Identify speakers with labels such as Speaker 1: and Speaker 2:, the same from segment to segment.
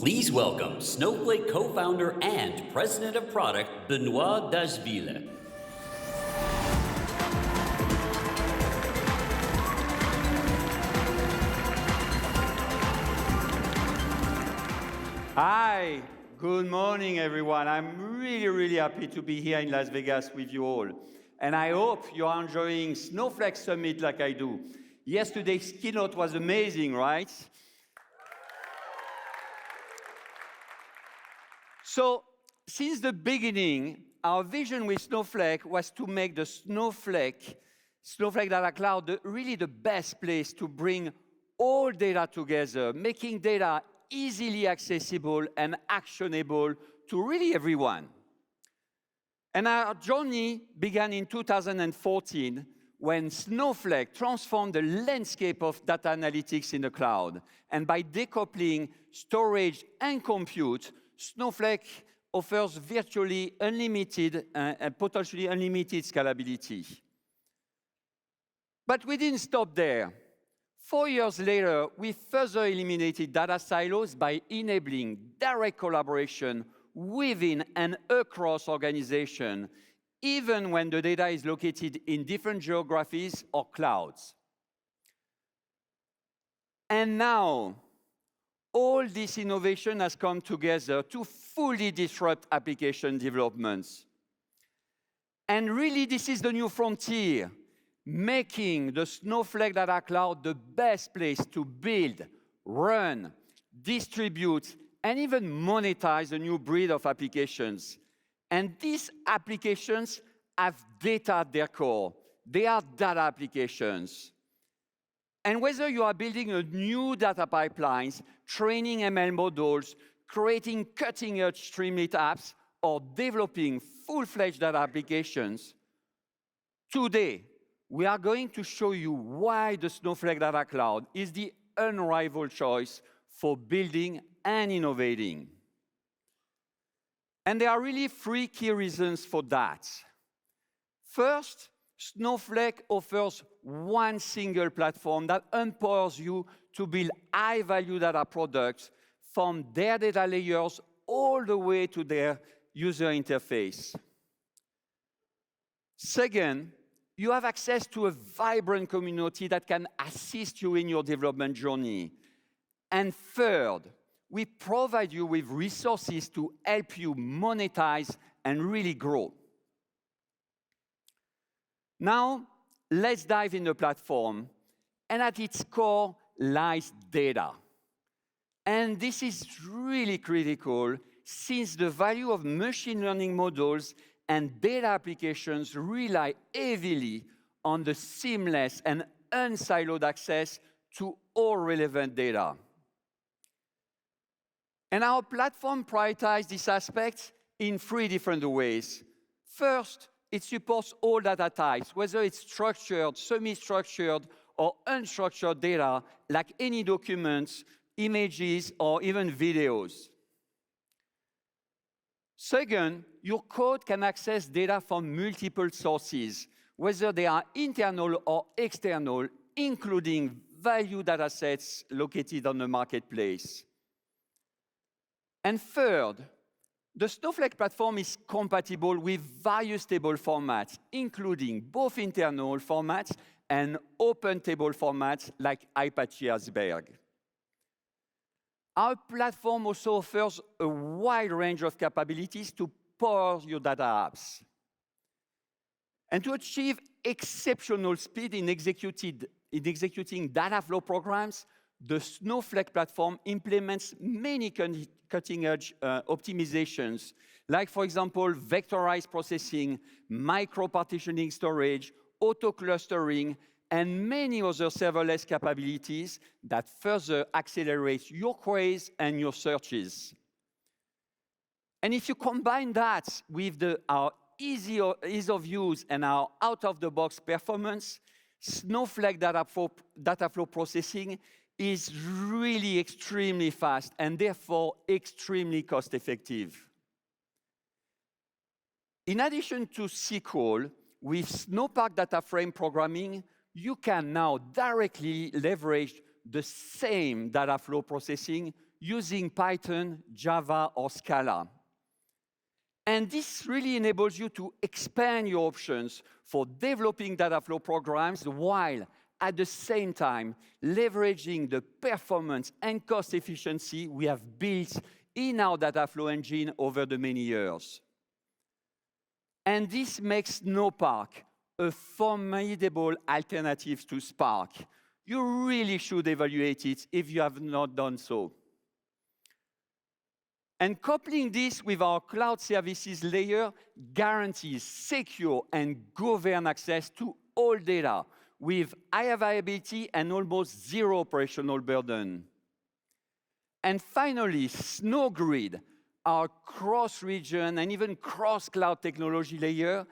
Speaker 1: Please welcome Snowflake co-founder and president of product, Benoit Dashville.
Speaker 2: Hi, good morning, everyone. I'm really happy to be here in Las Vegas with you all. And I hope you are enjoying Snowflake Summit like I do. Yesterday's keynote was amazing, right? So, since the beginning, our vision with Snowflake was to make the Snowflake Data Cloud really the best place to bring all data together, making data easily accessible and actionable to really everyone. And our journey began in 2014 when Snowflake transformed the landscape of data analytics in the cloud. And by decoupling storage and compute, Snowflake offers virtually unlimited and potentially unlimited scalability. But we didn't stop there. 4 years later, we further eliminated data silos by enabling direct collaboration within and across organizations, even when the data is located in different geographies or clouds. And now, all this innovation has come together to fully disrupt application developments. And really, this is the new frontier, making the Snowflake Data Cloud the best place to build, run, distribute, and even monetize a new breed of applications. And these applications have data at their core. They are data applications. And whether you are building a new data pipelines, training ML models, creating cutting-edge Streamlit apps, or developing full-fledged data applications, today, we are going to show you why the Snowflake Data Cloud is the unrivaled choice for building and innovating. And there are really 3 key reasons for that. First, Snowflake offers one single platform that empowers you to build high-value data products from their data layers all the way to their user interface. Second, you have access to a vibrant community that can assist you in your development journey. And third, we provide you with resources to help you monetize and really grow. Now, let's dive in the platform. And at its core lies data. And this is really critical since the value of machine learning models and data applications rely heavily on the seamless and unsiloed access to all relevant data. And our platform prioritizes this aspect in 3 different ways. First, it supports all data types, whether it's structured, semi-structured, or unstructured data, like any documents, images, or even videos. Second, your code can access data from multiple sources, whether they are internal or external, including value data sets located on the marketplace. And third, the Snowflake platform is compatible with various table formats, including both internal formats and open table formats like Apache Iceberg. Our platform also offers a wide range of capabilities to power your data apps. And to achieve exceptional speed in executing data flow programs, the Snowflake platform implements many cutting-edge optimizations, like, for example, vectorized processing, micro-partitioning storage, auto-clustering, and many other serverless capabilities that further accelerate your queries and your searches. And if you combine that with our ease of use and our out-of-the-box performance, Snowflake data flow processing is really extremely fast and therefore extremely cost-effective. In addition to SQL, with Snowpark data frame programming, you can now directly leverage the same data flow processing using Python, Java, or Scala. And this really enables you to expand your options for developing data flow programs while at the same time leveraging the performance and cost efficiency we have built in our data flow engine over the many years. And this makes Snowpark a formidable alternative to Spark. You really should evaluate it if you have not done so. And coupling this with our cloud services layer guarantees secure and governed access to all data with high availability and almost zero operational burden. And finally, SnowGrid, our cross-region and even cross-cloud technology layer,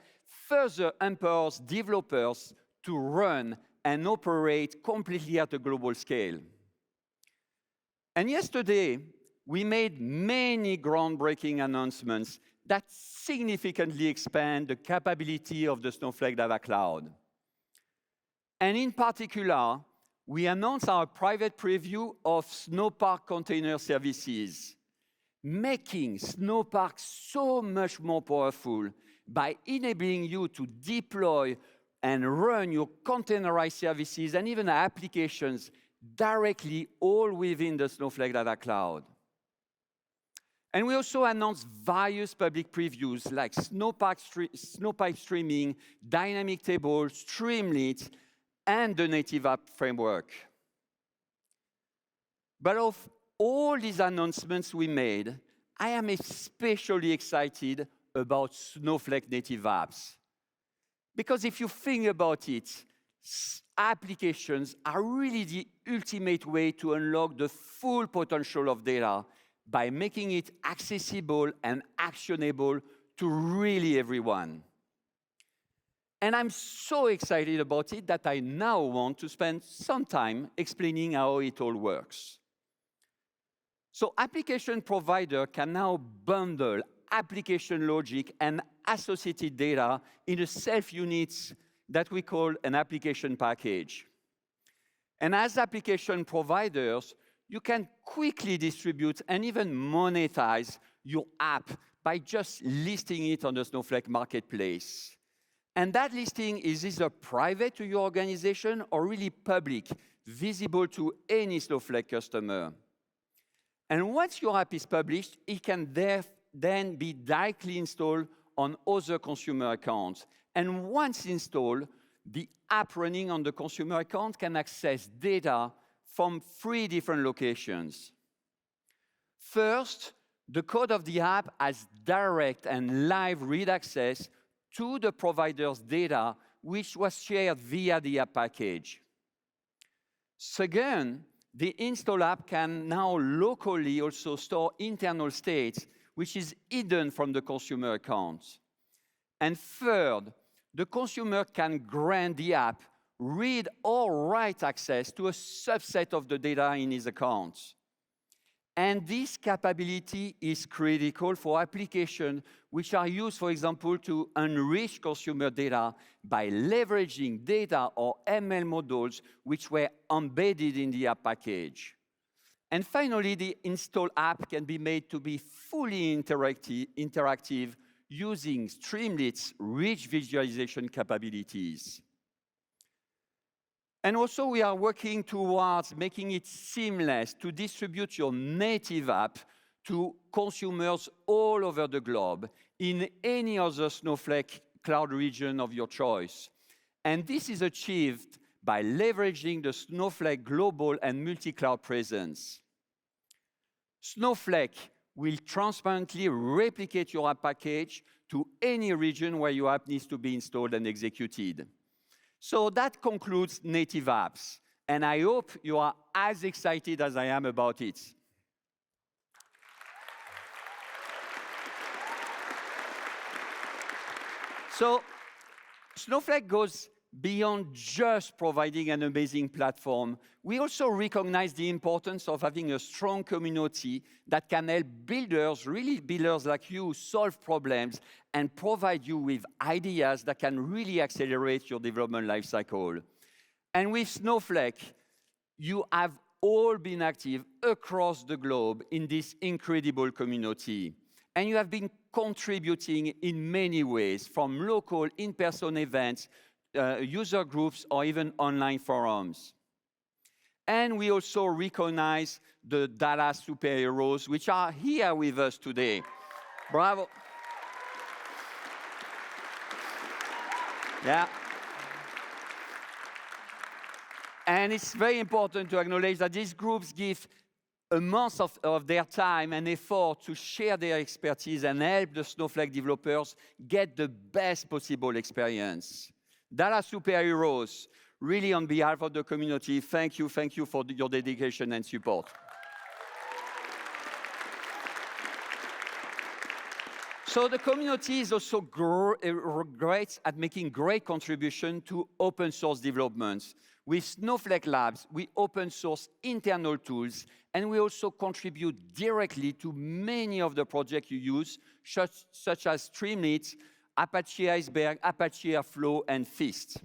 Speaker 2: further empowers developers to run and operate completely at a global scale. And yesterday, we made many groundbreaking announcements that significantly expand the capability of the Snowflake Data Cloud. And in particular, we announced our private preview of Snowpark Container Services, making Snowpark so much more powerful by enabling you to deploy and run your containerized services and even applications directly all within the Snowflake Data Cloud. And we also announced various public previews like Snowpipe Streaming, Dynamic Tables, Streamlit, and the Native App Framework. But of all these announcements we made, I am especially excited about Snowflake native apps. Because if you think about it, applications are really the ultimate way to unlock the full potential of data by making it accessible and actionable to really everyone. And I'm so excited about it that I now want to spend some time explaining how it all works. So application provider can now bundle application logic and associated data in a self-unit that we call an application package. And as application providers, you can quickly distribute and even monetize your app by just listing it on the Snowflake marketplace. And that listing is either private to your organization or really public, visible to any Snowflake customer. And once your app is published, it can then be directly installed on other consumer accounts. And once installed, the app running on the consumer account can access data from 3 different locations. First, the code of the app has direct and live read access to the provider's data, which was shared via the app package. Second, the install app can now locally also store internal states, which is hidden from the consumer account. And third, the consumer can grant the app read or write access to a subset of the data in his account. And this capability is critical for applications which are used, for example, to enrich consumer data by leveraging data or ML models which were embedded in the app package. And finally, the install app can be made to be fully interactive using Streamlit's rich visualization capabilities. And also, we are working towards making it seamless to distribute your native app to consumers all over the globe in any other Snowflake cloud region of your choice. And this is achieved by leveraging the Snowflake global and multi-cloud presence. Snowflake will transparently replicate your app package to any region where your app needs to be installed and executed. So that concludes native apps, and I hope you are as excited as I am about it. So Snowflake goes beyond just providing an amazing platform. We also recognize the importance of having a strong community that can help builders, really builders like you, solve problems and provide you with ideas that can really accelerate your development lifecycle. And with Snowflake, you have all been active across the globe in this incredible community. And you have been contributing in many ways, from local in-person events, user groups, or even online forums. And we also recognize the data superheroes, which are here with us today. Bravo. Yeah. And it's very important to acknowledge that these groups give a month of their time and effort to share their expertise and help the Snowflake developers get the best possible experience. Data superheroes, really on behalf of the community, thank you for your dedication and support. So the community is also great at making great contribution to open source developments. With Snowflake Labs, we open source internal tools, and we also contribute directly to many of the projects you use, such as Streamlit, Apache Iceberg, Apache Airflow, and Fist.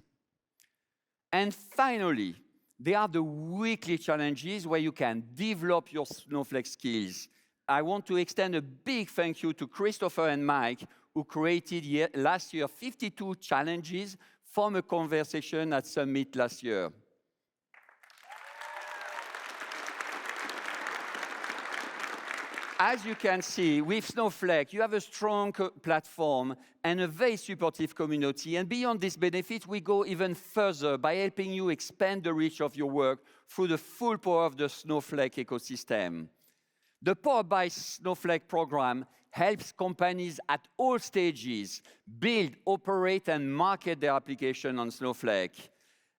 Speaker 2: And finally, there are the weekly challenges where you can develop your Snowflake skills. I want to extend a big thank you to Christopher and Mike, who created last year 52 challenges from a conversation at Summit last year. As you can see, with Snowflake, you have a strong platform and a very supportive community. And beyond this benefit, we go even further by helping you expand the reach of your work through the full power of the Snowflake ecosystem. The Powered by Snowflake program helps companies at all stages build, operate, and market their application on Snowflake.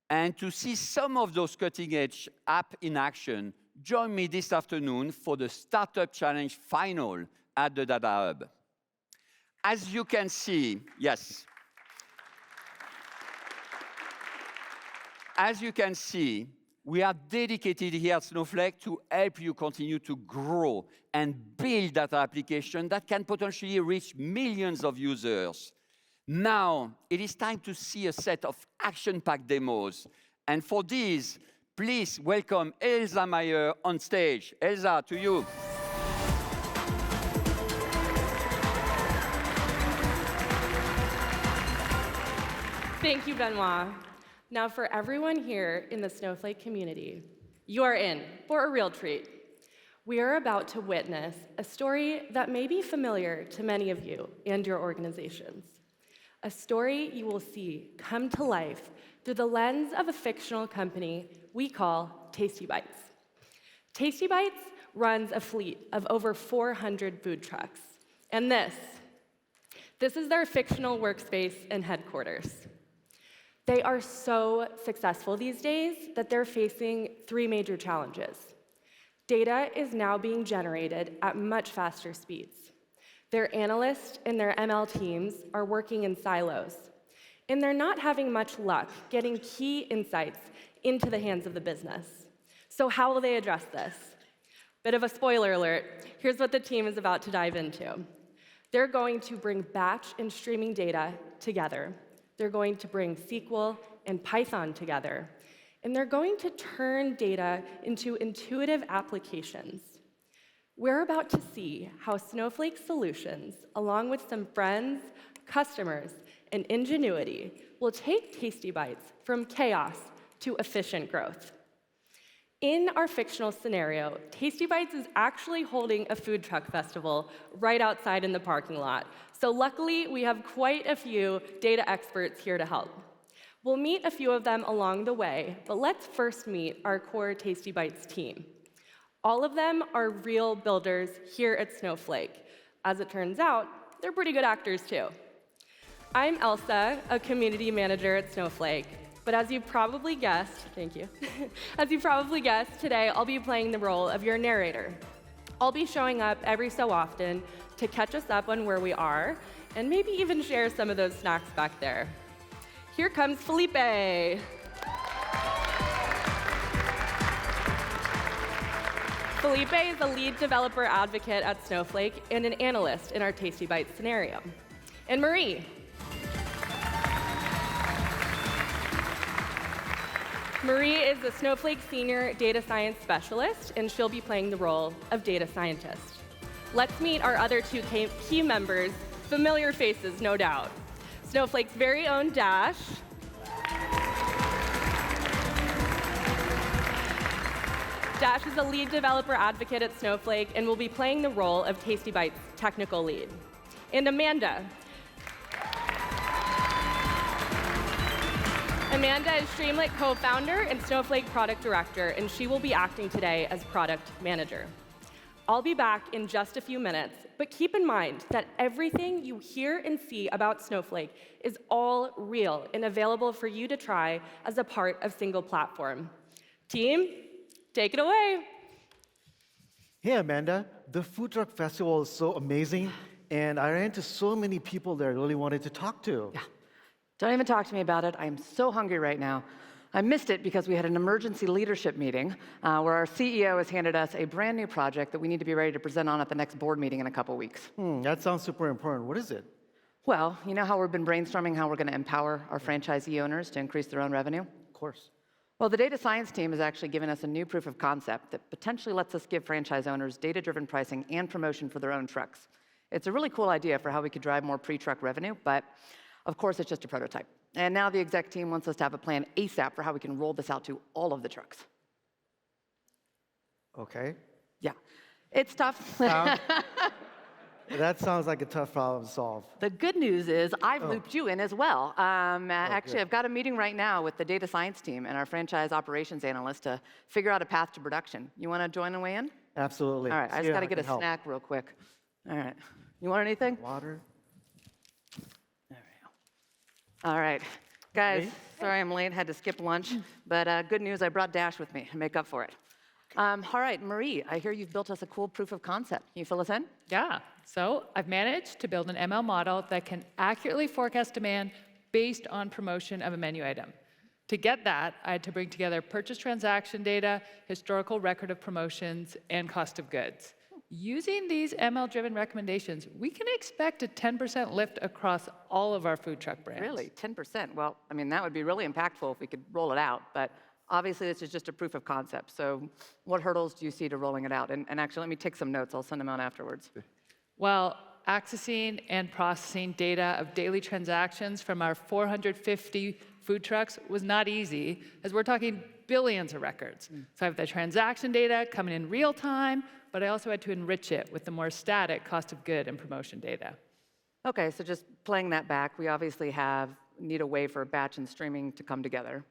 Speaker 2: And to see some of those cutting-edge apps in action, join me this afternoon for the Startup Challenge final at the Data Hub. As you can see, yes. As you can see, we are dedicated here at Snowflake to help you continue to grow and build data applications that can potentially reach millions of users. Now, it is time to see a set of action-packed demos. And for these, please welcome Elsa Meyer on stage. Elsa, to you.
Speaker 3: Thank you, Benoit. Now, for everyone here in the Snowflake community, you are in for a real treat. We are about to witness a story that may be familiar to many of you and your organizations. A story you will see come to life through the lens of a fictional company we call Tasty Bites. Tasty Bites runs a fleet of over 400 food trucks. And this is their fictional workspace and headquarters. They are so successful these days that they're facing 3 major challenges. Data is now being generated at much faster speeds. Their analysts and their ML teams are working in silos, and they're not having much luck getting key insights into the hands of the business. So how will they address this? Bit of a spoiler alert. Here's what the team is about to dive into. They're going to bring batch and streaming data together. They're going to bring SQL and Python together. And they're going to turn data into intuitive applications. We're about to see how Snowflake solutions, along with some friends, customers, and ingenuity, will take Tasty Bites from chaos to efficient growth. In our fictional scenario, Tasty Bites is actually holding a food truck festival right outside in the parking lot. So luckily, we have quite a few data experts here to help. We'll meet a few of them along the way, but let's first meet our core Tasty Bites team. All of them are real builders here at Snowflake. As it turns out, they're pretty good actors too. I'm Elsa, a community manager at Snowflake. But as you probably guessed, thank you. As you probably guessed, today I'll be playing the role of your narrator. I'll be showing up every so often to catch us up on where we are, and maybe even share some of those snacks back there. Here comes Felipe. Felipe is a lead developer advocate at Snowflake and an analyst in our Tasty Bites scenario. And Marie is a Snowflake Senior Data Science Specialist, and she'll be playing the role of data scientist. Let's meet our other two key members, familiar faces, no doubt. Snowflake's very own Dash. Dash is a lead developer advocate at Snowflake and will be playing the role of Tasty Bites' technical lead. And Amanda. Amanda is Streamlit co-founder and Snowflake product director, and she will be acting today as product manager. I'll be back in just a few minutes, but keep in mind that everything you hear and see about Snowflake is all real and available for you to try as a part of single platform. Team, take it away.
Speaker 4: Hey, Amanda. The food truck festival is so amazing, and I ran into so many people that I really wanted to talk to.
Speaker 5: Yeah. Don't even talk to me about it. I'm so hungry right now. I missed it because we had an emergency leadership meeting where our CEO has handed us a brand new project that we need to be ready to present on at the next board meeting in a couple weeks.
Speaker 4: That sounds super important. What is it?
Speaker 5: Well, you know how we've been brainstorming how we're going to empower our franchisee owners to increase their own revenue?
Speaker 4: Of course.
Speaker 5: Well, the data science team has actually given us a new proof of concept that potentially lets us give franchise owners data-driven pricing and promotion for their own trucks. It's a really cool idea for how we could drive more pre-truck revenue, but of course, it's just a prototype. And now the exec team wants us to have a plan ASAP for how we can roll this out to all of the trucks.
Speaker 4: Okay.
Speaker 5: Yeah, it's tough.
Speaker 4: That sounds like a tough problem to solve.
Speaker 5: The good news is I've looped you in as well. Actually,
Speaker 4: good.
Speaker 5: I've got a meeting right now with the data science team and our franchise operations analyst to figure out a path to production. You want to join and weigh in?
Speaker 4: Absolutely.
Speaker 5: All right, I just
Speaker 4: Yeah,
Speaker 5: got to get a
Speaker 4: can help.
Speaker 5: snack real quick. All right. You want anything?
Speaker 4: Water.
Speaker 5: There we go. All right. Guys,
Speaker 4: Ready?
Speaker 5: sorry I'm late, had to skip lunch, but good news, I brought Dash with me to make up for it. All right, Marie, I hear you've built us a cool proof of concept. Can you fill us in?
Speaker 6: Yeah, so I've managed to build an ML model that can accurately forecast demand based on promotion of a menu item. To get that, I had to bring together purchase transaction data, historical record of promotions, and cost of goods. Using these ML-driven recommendations, we can expect a 10% lift across all of our food truck brands.
Speaker 5: Really, 10%? Well, I mean, that would be really impactful if we could roll it out, but obviously this is just a proof of concept. So what hurdles do you see to rolling it out? And actually, let me take some notes. I'll send them out afterwards.
Speaker 6: Well, accessing and processing data of daily transactions from our 450 food trucks was not easy, as we're talking billions of records. So I have the transaction data coming in real time, but I also had to enrich it with the more static cost of good and promotion data.
Speaker 5: Okay, so just playing that back, we obviously need a way for batch and streaming to come together.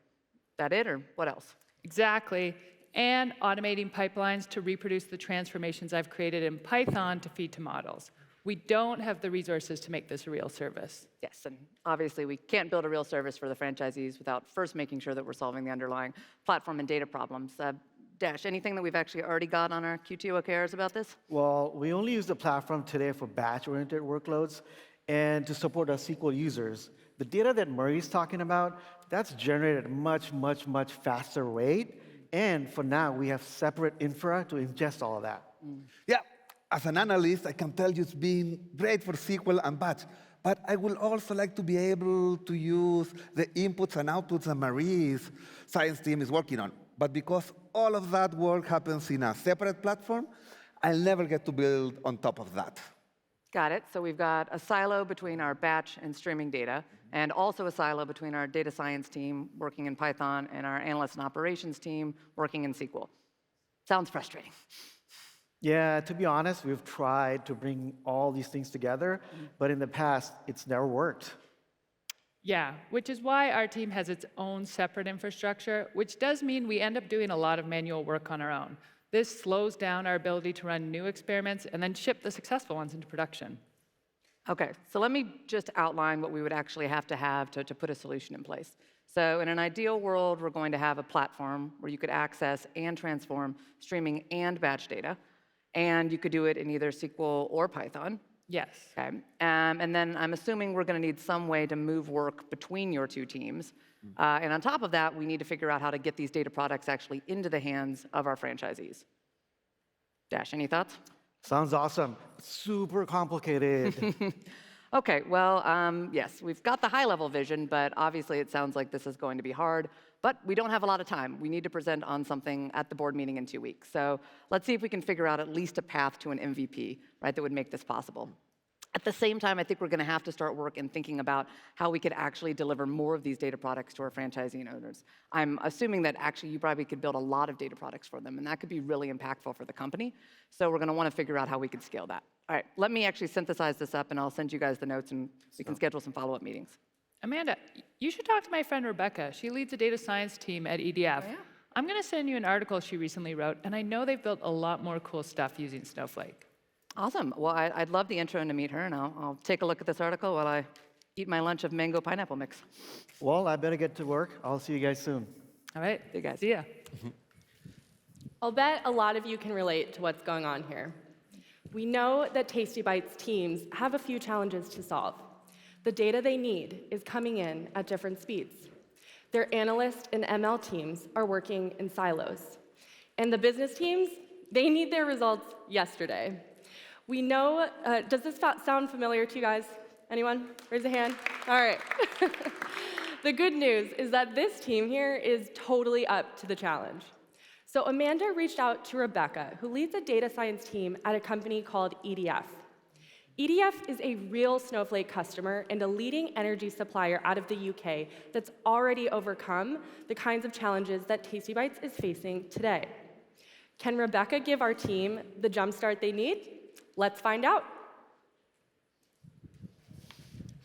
Speaker 5: That it, or what else?
Speaker 6: Exactly, and automating pipelines to reproduce the transformations I've created in Python to feed to models. We don't have the resources to make this a real service.
Speaker 5: Yes, and obviously we can't build a real service for the franchisees without first making sure that we're solving the underlying platform and data problems. Dash, anything that we've actually already got on our Q2 OKRs about this?
Speaker 4: Well, we only use the platform today for batch-oriented workloads and to support our SQL users. The data that Murray's talking about, that's generated at a much, much, much faster rate. And for now, we have separate infra to ingest all of that.
Speaker 7: Yeah, as an analyst, I can tell you it's been great for SQL and batch, but I would also like to be able to use the inputs and outputs that Marie's science team is working on. But because all of that work happens in a separate platform, I'll never get to build on top of that.
Speaker 5: Got it. So we've got a silo between our batch and streaming data, and also a silo between our data science team working in Python and our analyst and operations team working in SQL. Sounds frustrating.
Speaker 4: Yeah, to be honest, we've tried to bring all these things together, but in the past, it's never worked.
Speaker 6: Yeah, which is why our team has its own separate infrastructure, which does mean we end up doing a lot of manual work on our own. This slows down our ability to run new experiments and then ship the successful ones into production.
Speaker 5: Okay, so let me just outline what we would actually have to put a solution in place. So in an ideal world, we're going to have a platform where you could access and transform streaming and batch data, and you could do it in either SQL or Python.
Speaker 6: Yes.
Speaker 5: Okay. And then I'm assuming we're going to need some way to move work between your two teams. And on top of that, we need to figure out how to get these data products actually into the hands of our franchisees. Dash, any thoughts?
Speaker 4: Sounds awesome. Super complicated.
Speaker 5: Okay, well, yes, we've got the high-level vision, but obviously it sounds like this is going to be hard. but we don't have a lot of time. We need to present on something at the board meeting in 2 weeks. So let's see if we can figure out at least a path to an MVP, right, that would make this possible. At the same time, I think we're going to have to start work in thinking about how we could actually deliver more of these data products to our franchisee owners. I'm assuming that actually you probably could build a lot of data products for them, and that could be really impactful for the company. So we're going to want to figure out how we could scale that. All right, let me actually synthesize this up, and I'll send you guys the notes, and we can schedule some follow-up meetings.
Speaker 6: Amanda, you should talk to my friend Rebecca. She leads the data science team at EDF.
Speaker 5: Oh, yeah?
Speaker 6: I'm going to send you an article she recently wrote, and I know they've built a lot more cool stuff using Snowflake.
Speaker 5: Awesome. Well, I'd love the intro and to meet her, and I'll take a look at this article while I eat my lunch of mango pineapple mix.
Speaker 4: Well, I better get to work. I'll see you guys soon.
Speaker 6: All right,
Speaker 5: See you guys.
Speaker 6: see ya.
Speaker 3: I'll bet a lot of you can relate to what's going on here. We know that Tasty Bites teams have a few challenges to solve. The data they need is coming in at different speeds. Their analyst and ML teams are working in silos. And the business teams, they need their results yesterday. We know, does this sound familiar to you guys? Anyone? Raise a hand. All right. The good news is that this team here is totally up to the challenge. So Amanda reached out to Rebecca, who leads a data science team at a company called EDF. EDF is a real Snowflake customer and a leading energy supplier out of the UK that's already overcome the kinds of challenges that Tasty Bites is facing today. Can Rebecca give our team the jumpstart they need? Let's find out.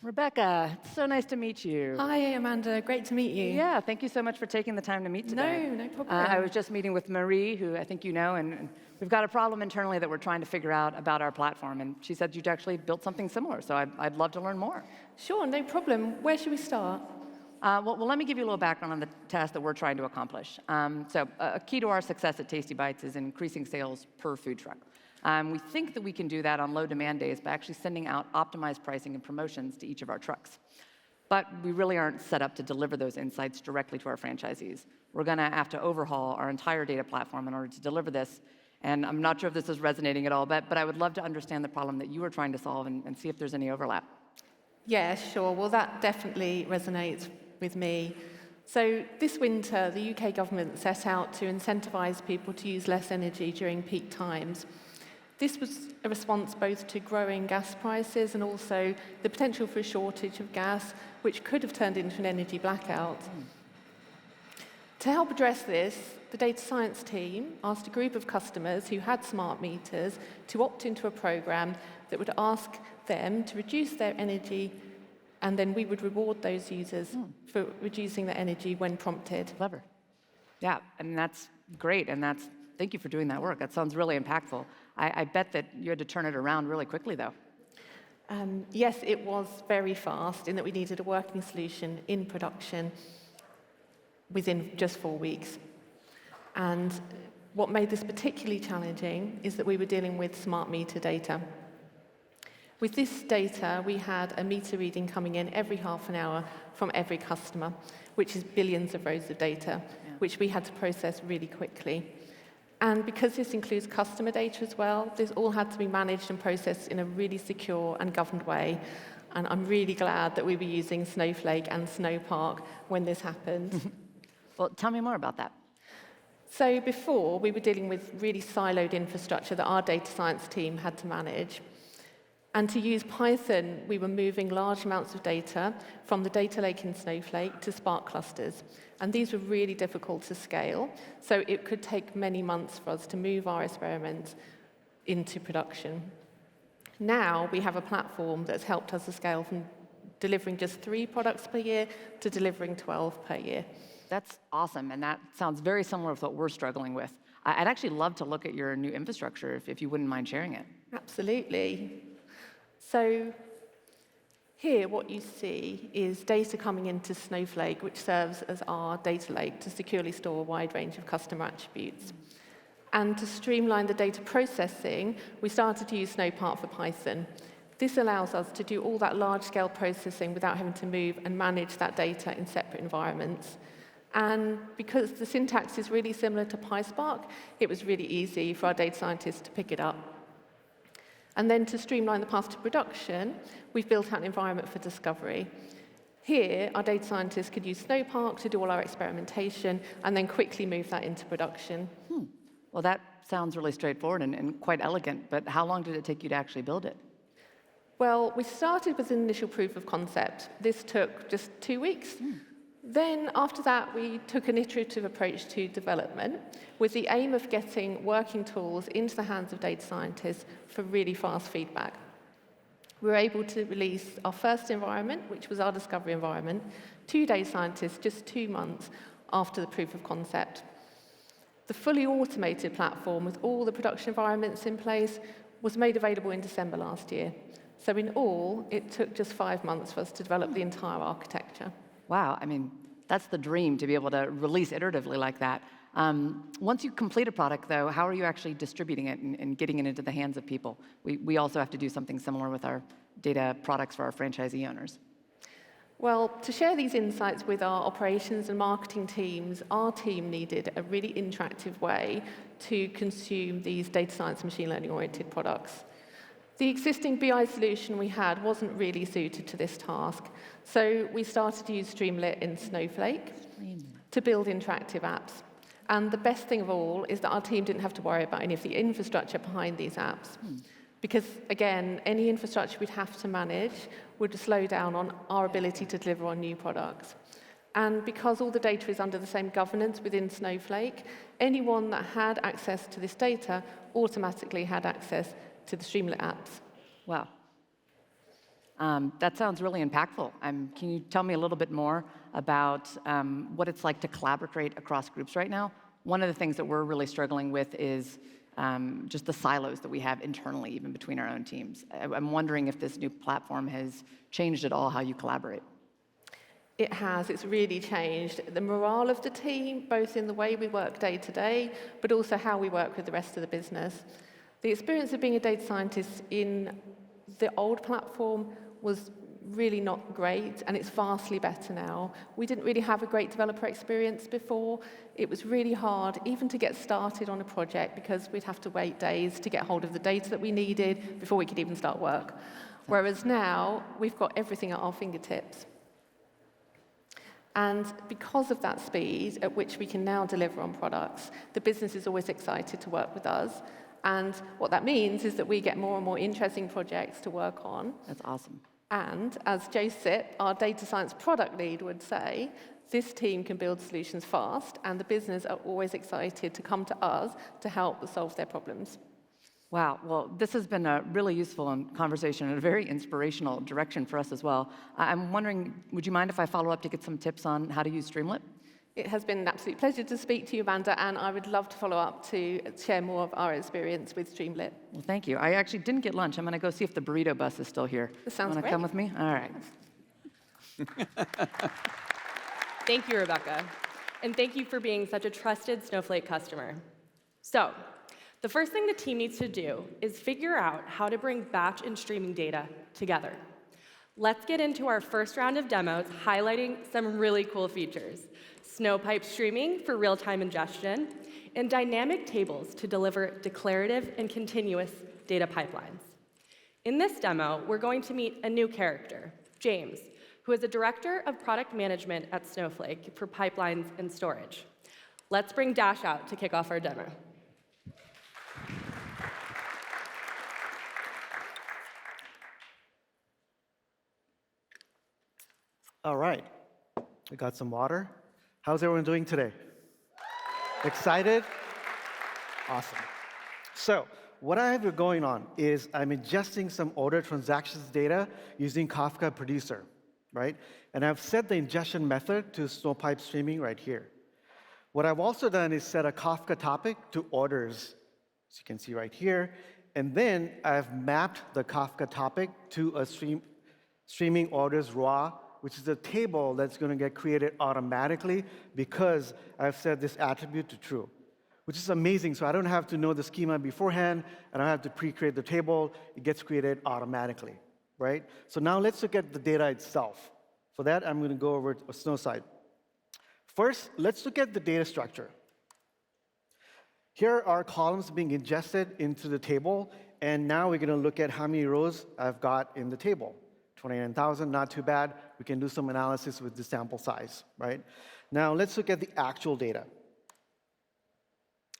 Speaker 5: Rebecca, it's so nice to meet you.
Speaker 8: Hi, Amanda. Great to meet you.
Speaker 5: Yeah, thank you so much for taking the time to meet today.
Speaker 8: No problem.
Speaker 5: I was just meeting with Marie, who I think you know, and we've got a problem internally that we're trying to figure out about our platform, and she said you'd actually built something similar, so I'd love to learn more.
Speaker 8: Sure, no problem. Where should we start?
Speaker 5: Well, let me give you a little background on the task that we're trying to accomplish. A key to our success at Tasty Bites is increasing sales per food truck. We think that we can do that on low demand days by actually sending out optimized pricing and promotions to each of our trucks. But we really aren't set up to deliver those insights directly to our franchisees. We're going to have to overhaul our entire data platform in order to deliver this. And I'm not sure if this is resonating at all, but I would love to understand the problem that you were trying to solve and see if there's any overlap.
Speaker 8: Yeah, sure. Well, that definitely resonates with me. So this winter, the UK government set out to incentivize people to use less energy during peak times. This was a response both to growing gas prices and also the potential for a shortage of gas, which could have turned into an energy blackout. To help address this, the data science team asked a group of customers who had smart meters to opt into a program that would ask them to reduce their energy, and then we would reward those users for reducing their energy when prompted.
Speaker 5: Clever. Yeah, I mean, that's great, and thank you for doing that work. That sounds really impactful. I bet that you had to turn it around really quickly, though.
Speaker 8: Yes, it was very fast in that we needed a working solution in production within just 4 weeks. And what made this particularly challenging is that we were dealing with smart meter data. With this data, we had a meter reading coming in every half an hour from every customer, which is billions of rows of data, which we had to process really quickly. And because this includes customer data as well, this all had to be managed and processed in a really secure and governed way. And I'm really glad that we were using Snowflake and Snowpark when this happened.
Speaker 5: Well, tell me more about that.
Speaker 8: So before, we were dealing with really siloed infrastructure that our data science team had to manage. And to use Python, we were moving large amounts of data from the data lake in Snowflake to Spark clusters. And these were really difficult to scale, so it could take many months for us to move our experiments into production. Now we have a platform that's helped us to scale from delivering just 3 products per year to delivering 12 per year.
Speaker 5: That's awesome, and that sounds very similar with what we're struggling with. I'd actually love to look at your new infrastructure if you wouldn't mind sharing it.
Speaker 8: Absolutely. So here, what you see is data coming into Snowflake, which serves as our data lake to securely store a wide range of customer attributes. And to streamline the data processing, we started to use Snowpark for Python. This allows us to do all that large-scale processing without having to move and manage that data in separate environments. And because the syntax is really similar to PySpark, it was really easy for our data scientists to pick it up. And then to streamline the path to production, we've built out an environment for discovery. Here, our data scientists could use Snowpark to do all our experimentation and then quickly move that into production.
Speaker 5: Well, that sounds really straightforward and quite elegant, but how long did it take you to actually build it?
Speaker 8: Well, we started with an initial proof of concept. This took just 2 weeks. Then, after that, we took an iterative approach to development with the aim of getting working tools into the hands of data scientists for really fast feedback. We were able to release our first environment, which was our discovery environment, to data scientists just 2 months after the proof of concept. The fully automated platform with all the production environments in place was made available in December last year. So in all, it took just 5 months for us to develop the entire architecture.
Speaker 5: Wow, I mean, that's the dream, to be able to release iteratively like that. Once you complete a product, though, how are you actually distributing it and getting it into the hands of people? We also have to do something similar with our data products for our franchisee owners.
Speaker 8: Well, to share these insights with our operations and marketing teams, our team needed a really interactive way to consume these data science and machine learning-oriented products. The existing BI solution we had wasn't really suited to this task, so we started to use Streamlit in Snowflake to build interactive apps. And the best thing of all is that our team didn't have to worry about any of the infrastructure behind these apps. Because, again, any infrastructure we'd have to manage would slow down on our ability to deliver on new products. And because all the data is under the same governance within Snowflake, anyone that had access to this data automatically had access to the Streamlit apps.
Speaker 5: Wow. That sounds really impactful. Can you tell me a little bit more about what it's like to collaborate across groups right now? One of the things that we're really struggling with is just the silos that we have internally, even between our own teams. I'm wondering if this new platform has changed at all how you collaborate.
Speaker 8: It has. It's really changed the morale of the team, both in the way we work day to day, but also how we work with the rest of the business. The experience of being a data scientist in the old platform was really not great, and it's vastly better now. We didn't really have a great developer experience before. It was really hard even to get started on a project because we'd have to wait days to get hold of the data that we needed before we could even start work. Whereas now, we've got everything at our fingertips. And because of that speed at which we can now deliver on products, the business is always excited to work with us. And what that means is that we get more and more interesting projects to work on.
Speaker 5: That's awesome.
Speaker 8: And as Joseph, our data science product lead, would say, this team can build solutions fast, and the business are always excited to come to us to help solve their problems.
Speaker 5: Wow, well, this has been a really useful conversation and a very inspirational direction for us as well. I'm wondering, would you mind if I follow up to get some tips on how to use Streamlit?
Speaker 8: It has been an absolute pleasure to speak to you, Amanda, and I would love to follow up to share more of our experience with Streamlit.
Speaker 5: Well, thank you. I actually didn't get lunch. I'm going to go see if the burrito bus is still here.
Speaker 8: That sounds
Speaker 5: great. Want to come with me? All right.
Speaker 3: Thank you, Rebecca. And thank you for being such a trusted Snowflake customer. So, the first thing the team needs to do is figure out how to bring batch and streaming data together. Let's get into our first round of demos highlighting some really cool features. Snowpipe streaming for real-time ingestion, and dynamic tables to deliver declarative and continuous data pipelines. In this demo, we're going to meet a new character, James, who is a director of product management at Snowflake for pipelines and storage. Let's bring Dash out to kick off our demo.
Speaker 4: All right, we got some water. How's everyone doing today? Excited? Awesome. So what I have going on is I'm ingesting some order transactions data using Kafka Producer, right? And I've set the ingestion method to Snowpipe streaming right here. What I've also done is set a Kafka topic to orders, as you can see right here. And then I've mapped the Kafka topic to a streaming orders raw, which is a table that's going to get created automatically because I've set this attribute to true, which is amazing. So I don't have to know the schema beforehand, and I don't have to pre-create the table. It gets created automatically, right? So now let's look at the data itself. For that, I'm going to go over to Snowside. First, let's look at the data structure. Here are columns being ingested into the table, and now we're going to look at how many rows I've got in the table. 29,000, not too bad. We can do some analysis with the sample size, right? Now let's look at the actual data.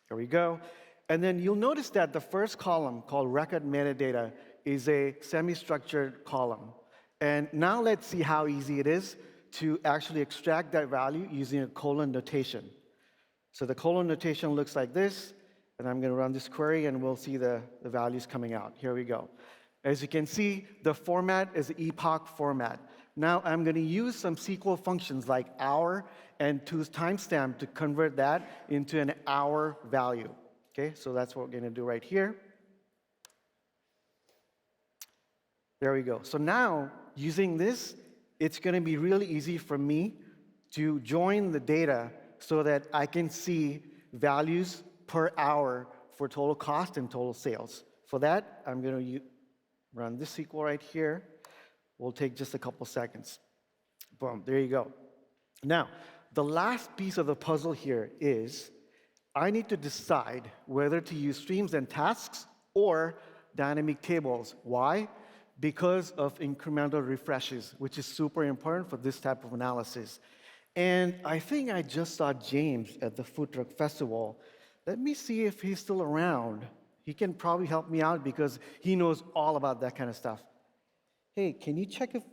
Speaker 4: Here we go. And then you'll notice that the first column, called record metadata, is a semi-structured column. And now let's see how easy it is to actually extract that value using a colon notation. So the colon notation looks like this, and I'm going to run this query, and we'll see the values coming out. Here we go. As you can see, the format is the epoch format. Now I'm going to use some SQL functions like hour and to timestamp to convert that into an hour value. Okay, so that's what we're going to do right here. There we go. So now, using this, it's going to be really easy for me to join the data so that I can see values per hour for total cost and total sales. For that, I'm going to run this SQL right here. Will take just a couple seconds. Boom, there you go. Now, the last piece of the puzzle here is I need to decide whether to use streams and tasks or dynamic tables. Why? Because of incremental refreshes, which is super important for this type of analysis. And I think I just saw James at the Food Truck Festival. Let me see if he's still around. He can probably help me out because he knows all about that kind of stuff. Hey, can you check if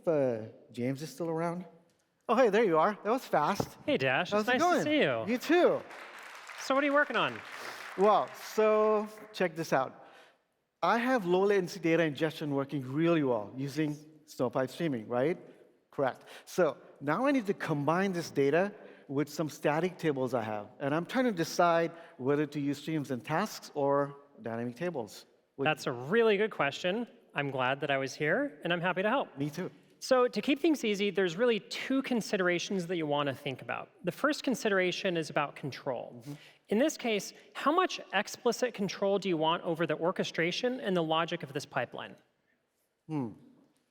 Speaker 4: James is still around? Oh, hey, there you are. That was fast.
Speaker 9: Hey, Dash.
Speaker 4: How's
Speaker 9: It's
Speaker 4: it
Speaker 9: nice
Speaker 4: going?
Speaker 9: to see you.
Speaker 4: You too.
Speaker 9: So what are you working on?
Speaker 4: Well, so check this out. I have low latency data ingestion working really well using Snowpipe streaming, right? Correct. So now I need to combine this data with some static tables I have. And I'm trying to decide whether to use streams and tasks or dynamic tables.
Speaker 9: That's a really good question. I'm glad that I was here, and I'm happy to help.
Speaker 4: Me too.
Speaker 9: So to keep things easy, there's really two considerations that you want to think about. The first consideration is about control. In this case, how much explicit control do you want over the orchestration and the logic of this pipeline?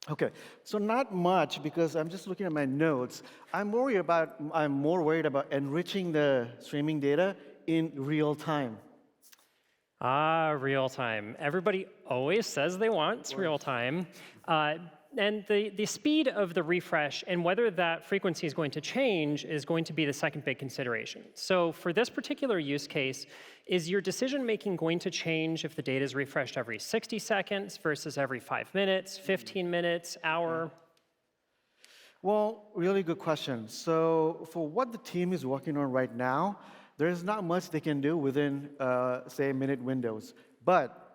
Speaker 4: Okay, so not much because I'm just looking at my notes. I'm more worried about enriching the streaming data in real time.
Speaker 9: Ah, real time. Everybody always says they want real time. And the speed of the refresh and whether that frequency is going to change is going to be the second big consideration. So for this particular use case, is your decision making going to change if the data is refreshed every 60 seconds versus every 5 minutes, 15 minutes, hour?
Speaker 4: Well, really good question. So for what the team is working on right now, there's not much they can do within, say, minute windows. But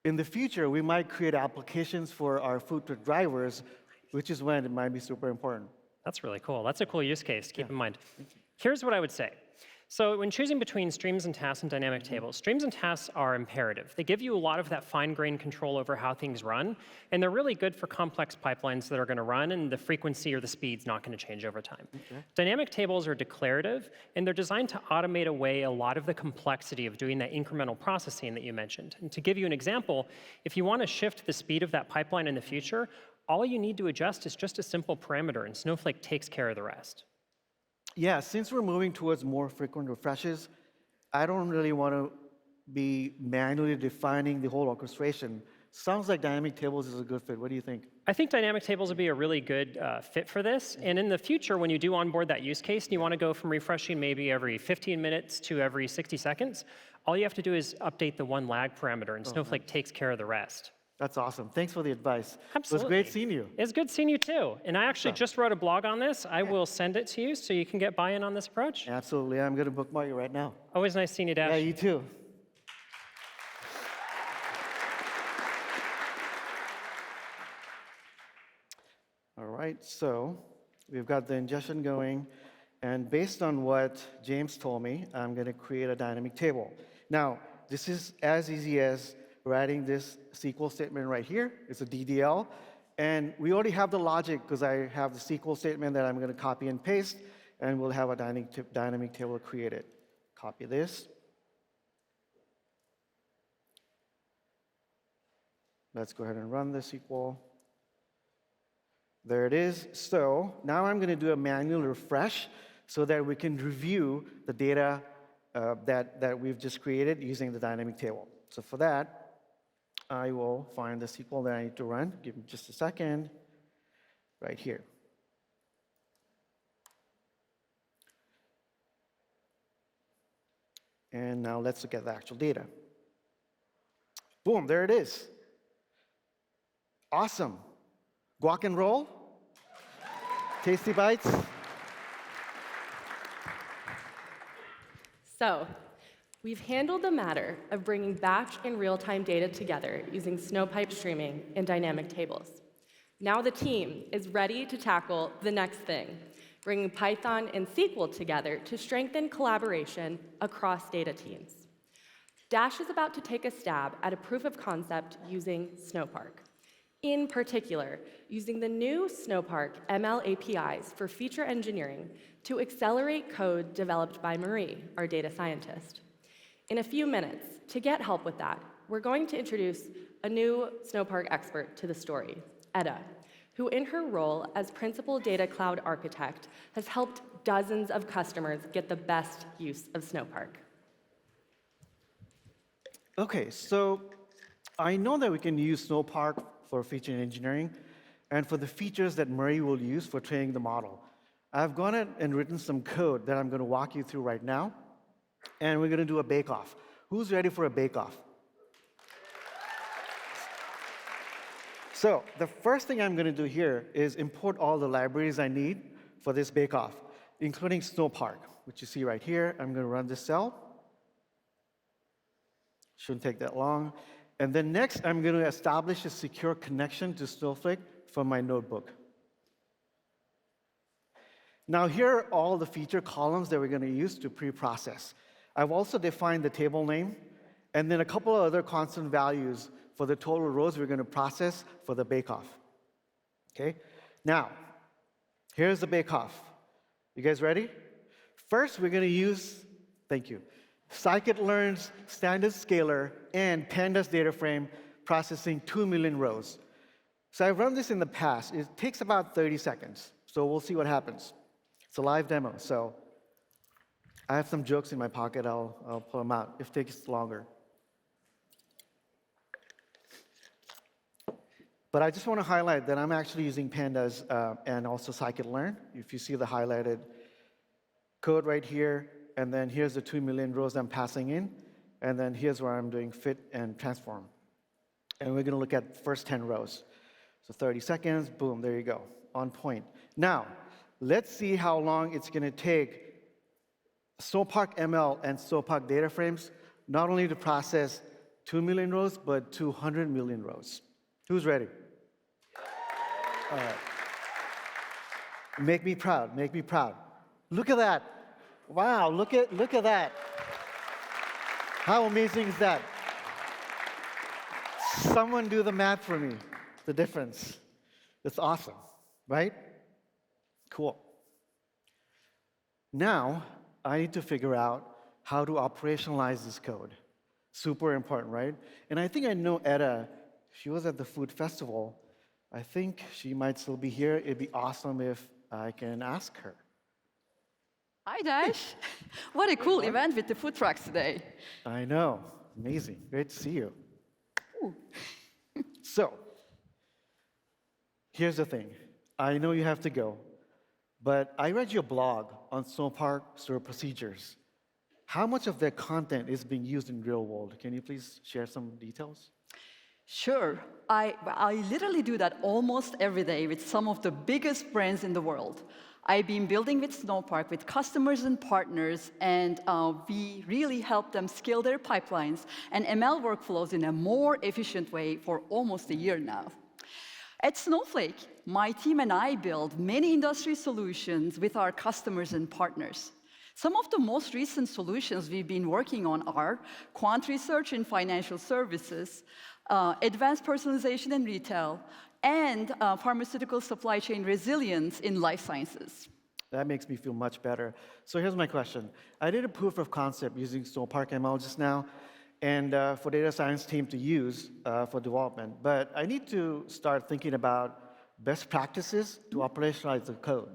Speaker 4: in the future, we might create applications for our food truck drivers, which is when it might be super important.
Speaker 9: That's really cool. That's a cool use case to keep in mind. Here's what I would say. So when choosing between streams and tasks and dynamic tables, streams and tasks are imperative. They give you a lot of that fine-grained control over how things run, and they're really good for complex pipelines that are going to run, and the frequency or the speed's not going to change over time. Dynamic tables are declarative, and they're designed to automate away a lot of the complexity of doing that incremental processing that you mentioned. And to give you an example, if you want to shift the speed of that pipeline in the future, all you need to adjust is just a simple parameter, and Snowflake takes care of the rest.
Speaker 4: Yeah, since we're moving towards more frequent refreshes, I don't really want to be manually defining the whole orchestration. Sounds like dynamic tables is a good fit. What do you think?
Speaker 9: I think dynamic tables would be a really good fit for this. And in the future, when you do onboard that use case, and you want to go from refreshing maybe every 15 minutes to every 60 seconds, all you have to do is update the one lag parameter, and Snowflake takes care of the rest.
Speaker 4: That's awesome. Thanks for the advice.
Speaker 9: Absolutely.
Speaker 4: It was great seeing you.
Speaker 9: It's good seeing you too. And I actually just wrote a blog on this. I will send it to you so you can get buy-in on this approach.
Speaker 4: Absolutely. I'm going to bookmark you right now.
Speaker 9: Always nice seeing you, Dash.
Speaker 4: Yeah, you too. All right, so we've got the ingestion going. And based on what James told me, I'm going to create a dynamic table. Now, this is as easy as writing this SQL statement right here. It's a DDL. And we already have the logic because I have the SQL statement that I'm going to copy and paste, and we'll have a dynamic table created. Copy this. Let's go ahead and run the SQL. There it is. So now I'm going to do a manual refresh so that we can review the data that we've just created using the dynamic table. So for that, I will find the SQL that I need to run. Give me just a second. right here. And now let's look at the actual data. Boom, there it is. Awesome. Guac and roll. Tasty bites.
Speaker 3: So, we've handled the matter of bringing batch and real-time data together using Snowpipe streaming and dynamic tables. Now the team is ready to tackle the next thing, bringing Python and SQL together to strengthen collaboration across data teams. Dash is about to take a stab at a proof of concept using Snowpark. In particular, using the new Snowpark ML APIs for feature engineering to accelerate code developed by Marie, our data scientist. In a few minutes, to get help with that, we're going to introduce a new Snowpark expert to the story, Etta, who in her role as Principal Data Cloud Architect has helped dozens of customers get the best use of Snowpark.
Speaker 4: Okay, so I know that we can use Snowpark for feature engineering and for the features that Marie will use for training the model. I've gone ahead and written some code that I'm going to walk you through right now, and we're going to do a bake-off. Who's ready for a bake-off? So the first thing I'm going to do here is import all the libraries I need for this bake-off, including Snowpark, which you see right here. I'm going to run this cell. Shouldn't take that long. And then next, I'm going to establish a secure connection to Snowflake from my notebook. Now, here are all the feature columns that we're going to use to pre-process. I've also defined the table name, and then a couple of other constant values for the total rows we're going to process for the bake-off. Okay? Now, here's the bake-off. You guys ready? First, we're going to use, thank you, scikit-learn's standard scalar and pandas data frame processing 2 million rows. So I've run this in the past. It takes about 30 seconds. So we'll see what happens. It's a live demo. So I have some jokes in my pocket. I'll pull them out if it takes longer. But I just want to highlight that I'm actually using pandas and also scikit-learn. If you see the highlighted code right here, and then here's the 2 million rows I'm passing in, and then here's where I'm doing fit and transform. And we're going to look at the first 10 rows. So 30 seconds, boom, there you go, on point. Now, let's see how long it's going to take Snowpark ML and Snowpark data frames not only to process 2 million rows, but 200 million rows. Who's ready? All right. Make me proud, make me proud. Look at that. Wow, look at that. How amazing is that? Someone do the math for me, the difference. It's awesome, right? Cool. Now, I need to figure out how to operationalize this code. Super important, right? And I think I know Etta. She was at the food festival. I think she might still be here. It'd be awesome if I can ask her.
Speaker 10: Hi, Dash. What a cool event with the food trucks today.
Speaker 4: I know. Amazing. Great to see you. So, here's the thing. I know you have to go, but I read your blog on Snowpark stored procedures. How much of that content is being used in real world? Can you please share some details?
Speaker 10: Sure. I literally do that almost every day with some of the biggest brands in the world. I've been building with Snowpark with customers and partners, and we really help them scale their pipelines and ML workflows in a more efficient way for almost a year now. At Snowflake, my team and I build many industry solutions with our customers and partners. Some of the most recent solutions we've been working on are quant research in financial services, advanced personalization in retail, and pharmaceutical supply chain resilience in life sciences.
Speaker 4: That makes me feel much better. So here's my question. I did a proof of concept using Snowpark ML just now, and for data science team to use for development. But I need to start thinking about best practices to operationalize the code.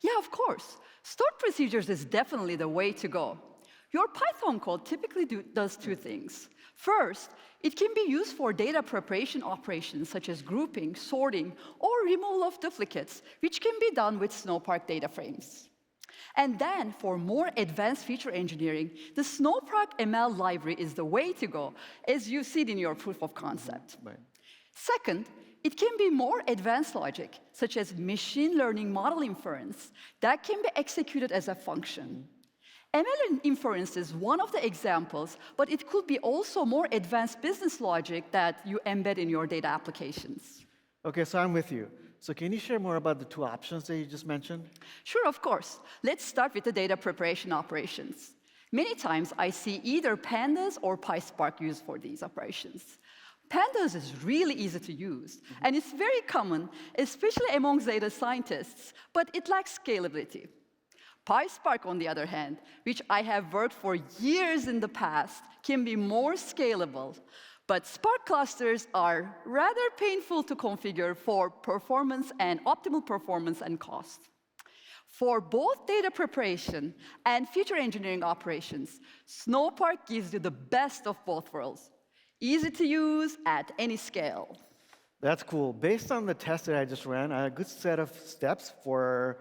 Speaker 10: Yeah, of course. Stored procedures is definitely the way to go. Your Python code typically does two things. First, it can be used for data preparation operations such as grouping, sorting, or removal of duplicates, which can be done with Snowpark data frames. And then, for more advanced feature engineering, the Snowpark ML library is the way to go, as you see it in your proof of concept.
Speaker 4: Right.
Speaker 10: Second, it can be more advanced logic, such as machine learning model inference, that can be executed as a function. ML inference is one of the examples, but it could be also more advanced business logic that you embed in your data applications.
Speaker 4: OK, so I'm with you. So can you share more about the two options that you just mentioned?
Speaker 10: Sure, of course. Let's start with the data preparation operations. Many times, I see either Pandas or PySpark used for these operations. Pandas is really easy to use, and it's very common, especially among data scientists, but it lacks scalability. PySpark, on the other hand, which I have worked for years in the past, can be more scalable, but Spark clusters are rather painful to configure for performance and optimal performance and cost. For both data preparation and feature engineering operations, Snowpark gives you the best of both worlds. Easy to use at any scale.
Speaker 4: That's cool. Based on the test that I just ran, I had a good set of steps for,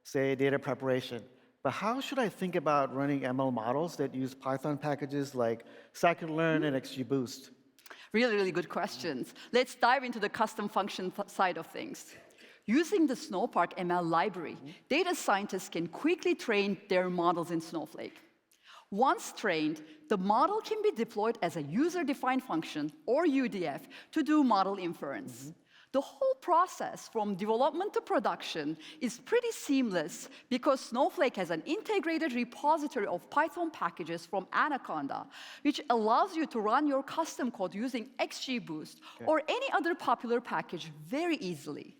Speaker 4: say, data preparation. But how should I think about running ML models that use Python packages like scikit-learn and XGBoost?
Speaker 10: Really, really good questions. Let's dive into the custom function side of things. Using the Snowpark ML library, data scientists can quickly train their models in Snowflake. Once trained, the model can be deployed as a user-defined function, or UDF, to do model inference. The whole process, from development to production, is pretty seamless because Snowflake has an integrated repository of Python packages from Anaconda, which allows you to run your custom code using XGBoost or any other popular package very easily.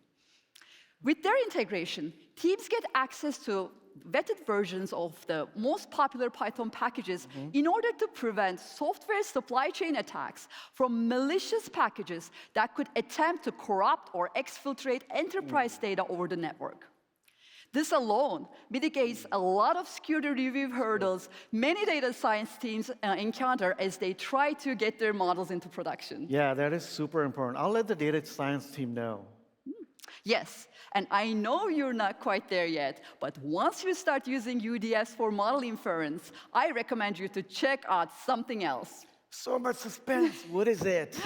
Speaker 10: With their integration, teams get access to vetted versions of the most popular Python packages in order to prevent software supply chain attacks from malicious packages that could attempt to corrupt or exfiltrate enterprise data over the network. This alone mitigates a lot of security review hurdles many data science teams encounter as they try to get their models into production.
Speaker 4: Yeah, that is super important. I'll let the data science team know.
Speaker 10: Yes, and I know you're not quite there yet, but once you start using UDFs for model inference, I recommend you to check out something else.
Speaker 4: So much suspense. What is it?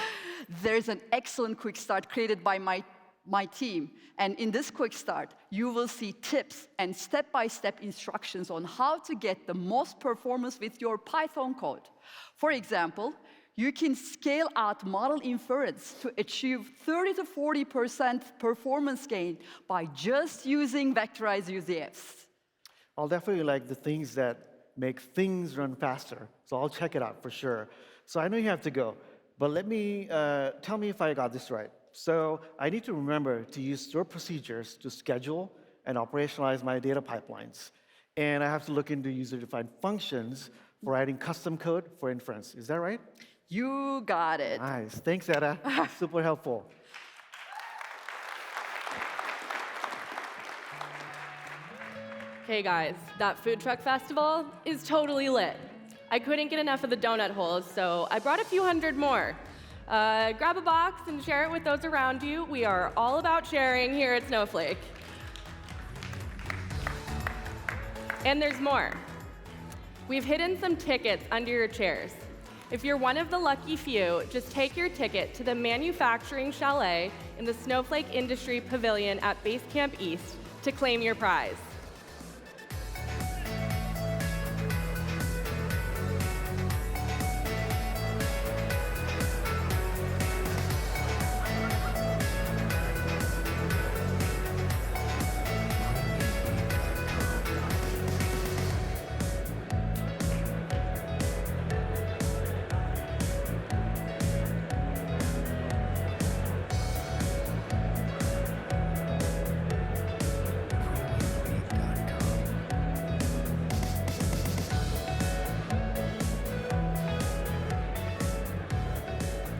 Speaker 10: There's an excellent quick start created by my team, and in this quick start, you will see tips and step-by-step instructions on how to get the most performance with your Python code. For example, you can scale out model inference to achieve 30 to 40% performance gain by just using vectorized UDFs.
Speaker 4: I'll definitely like the things that make things run faster. So I'll check it out for sure. So I know you have to go, but let me tell me if I got this right. So I need to remember to use stored procedures to schedule and operationalize my data pipelines. And I have to look into user-defined functions for writing custom code for inference. Is that right?
Speaker 10: You got it.
Speaker 4: Nice. Thanks, Etta. Super helpful.
Speaker 3: Hey guys, that food truck festival is totally lit. I couldn't get enough of the donut holes, so I brought a few hundred more. Grab a box and share it with those around you. We are all about sharing here at Snowflake. And there's more. We've hidden some tickets under your chairs. If you're one of the lucky few, just take your ticket to the Manufacturing Chalet in the Snowflake Industry Pavilion at Basecamp East to claim your prize.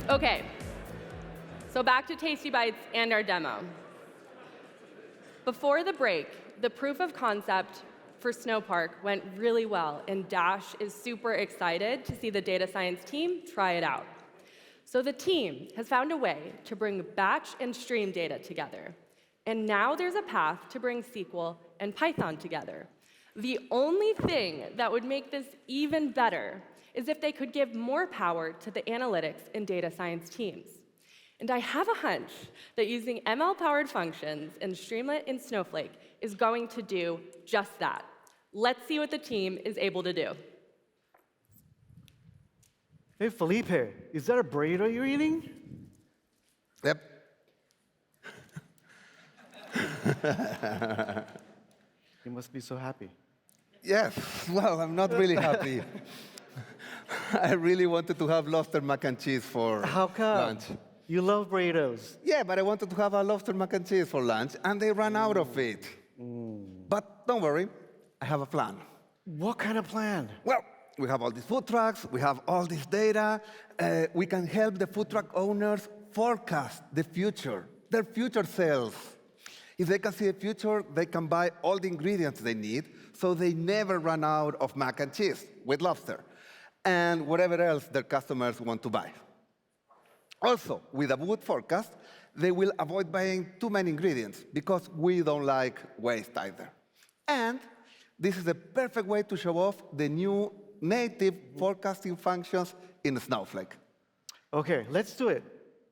Speaker 3: Okay, so back to Tasty Bites and our demo. Before the break, the proof of concept for Snowpark went really well, and Dash is super excited to see the data science team try it out. So the team has found a way to bring batch and stream data together. And now there's a path to bring SQL and Python together. The only thing that would make this even better is if they could give more power to the analytics and data science teams. And I have a hunch that using ML-powered functions and Streamlit in Snowflake is going to do just that. Let's see what the team is able to do.
Speaker 4: Hey, Felipe, is that a burrito you're eating?
Speaker 7: Yep.
Speaker 4: You must be so happy.
Speaker 7: Yes, well, I'm not really happy. I really wanted to have lobster mac and cheese for
Speaker 4: How come?
Speaker 7: lunch.
Speaker 4: You love burritos.
Speaker 7: Yeah, but I wanted to have a lobster mac and cheese for lunch, and they ran out of it. But don't worry, I have a plan.
Speaker 4: What kind of plan?
Speaker 7: Well, we have all these food trucks, we have all this data. We can help the food truck owners forecast the future, their future sales. If they can see the future, they can buy all the ingredients they need, so they never run out of mac and cheese with lobster, and whatever else their customers want to buy. Also, with a good forecast, they will avoid buying too many ingredients, because we don't like waste either. And this is a perfect way to show off the new native forecasting functions in Snowflake.
Speaker 4: Okay, let's do it.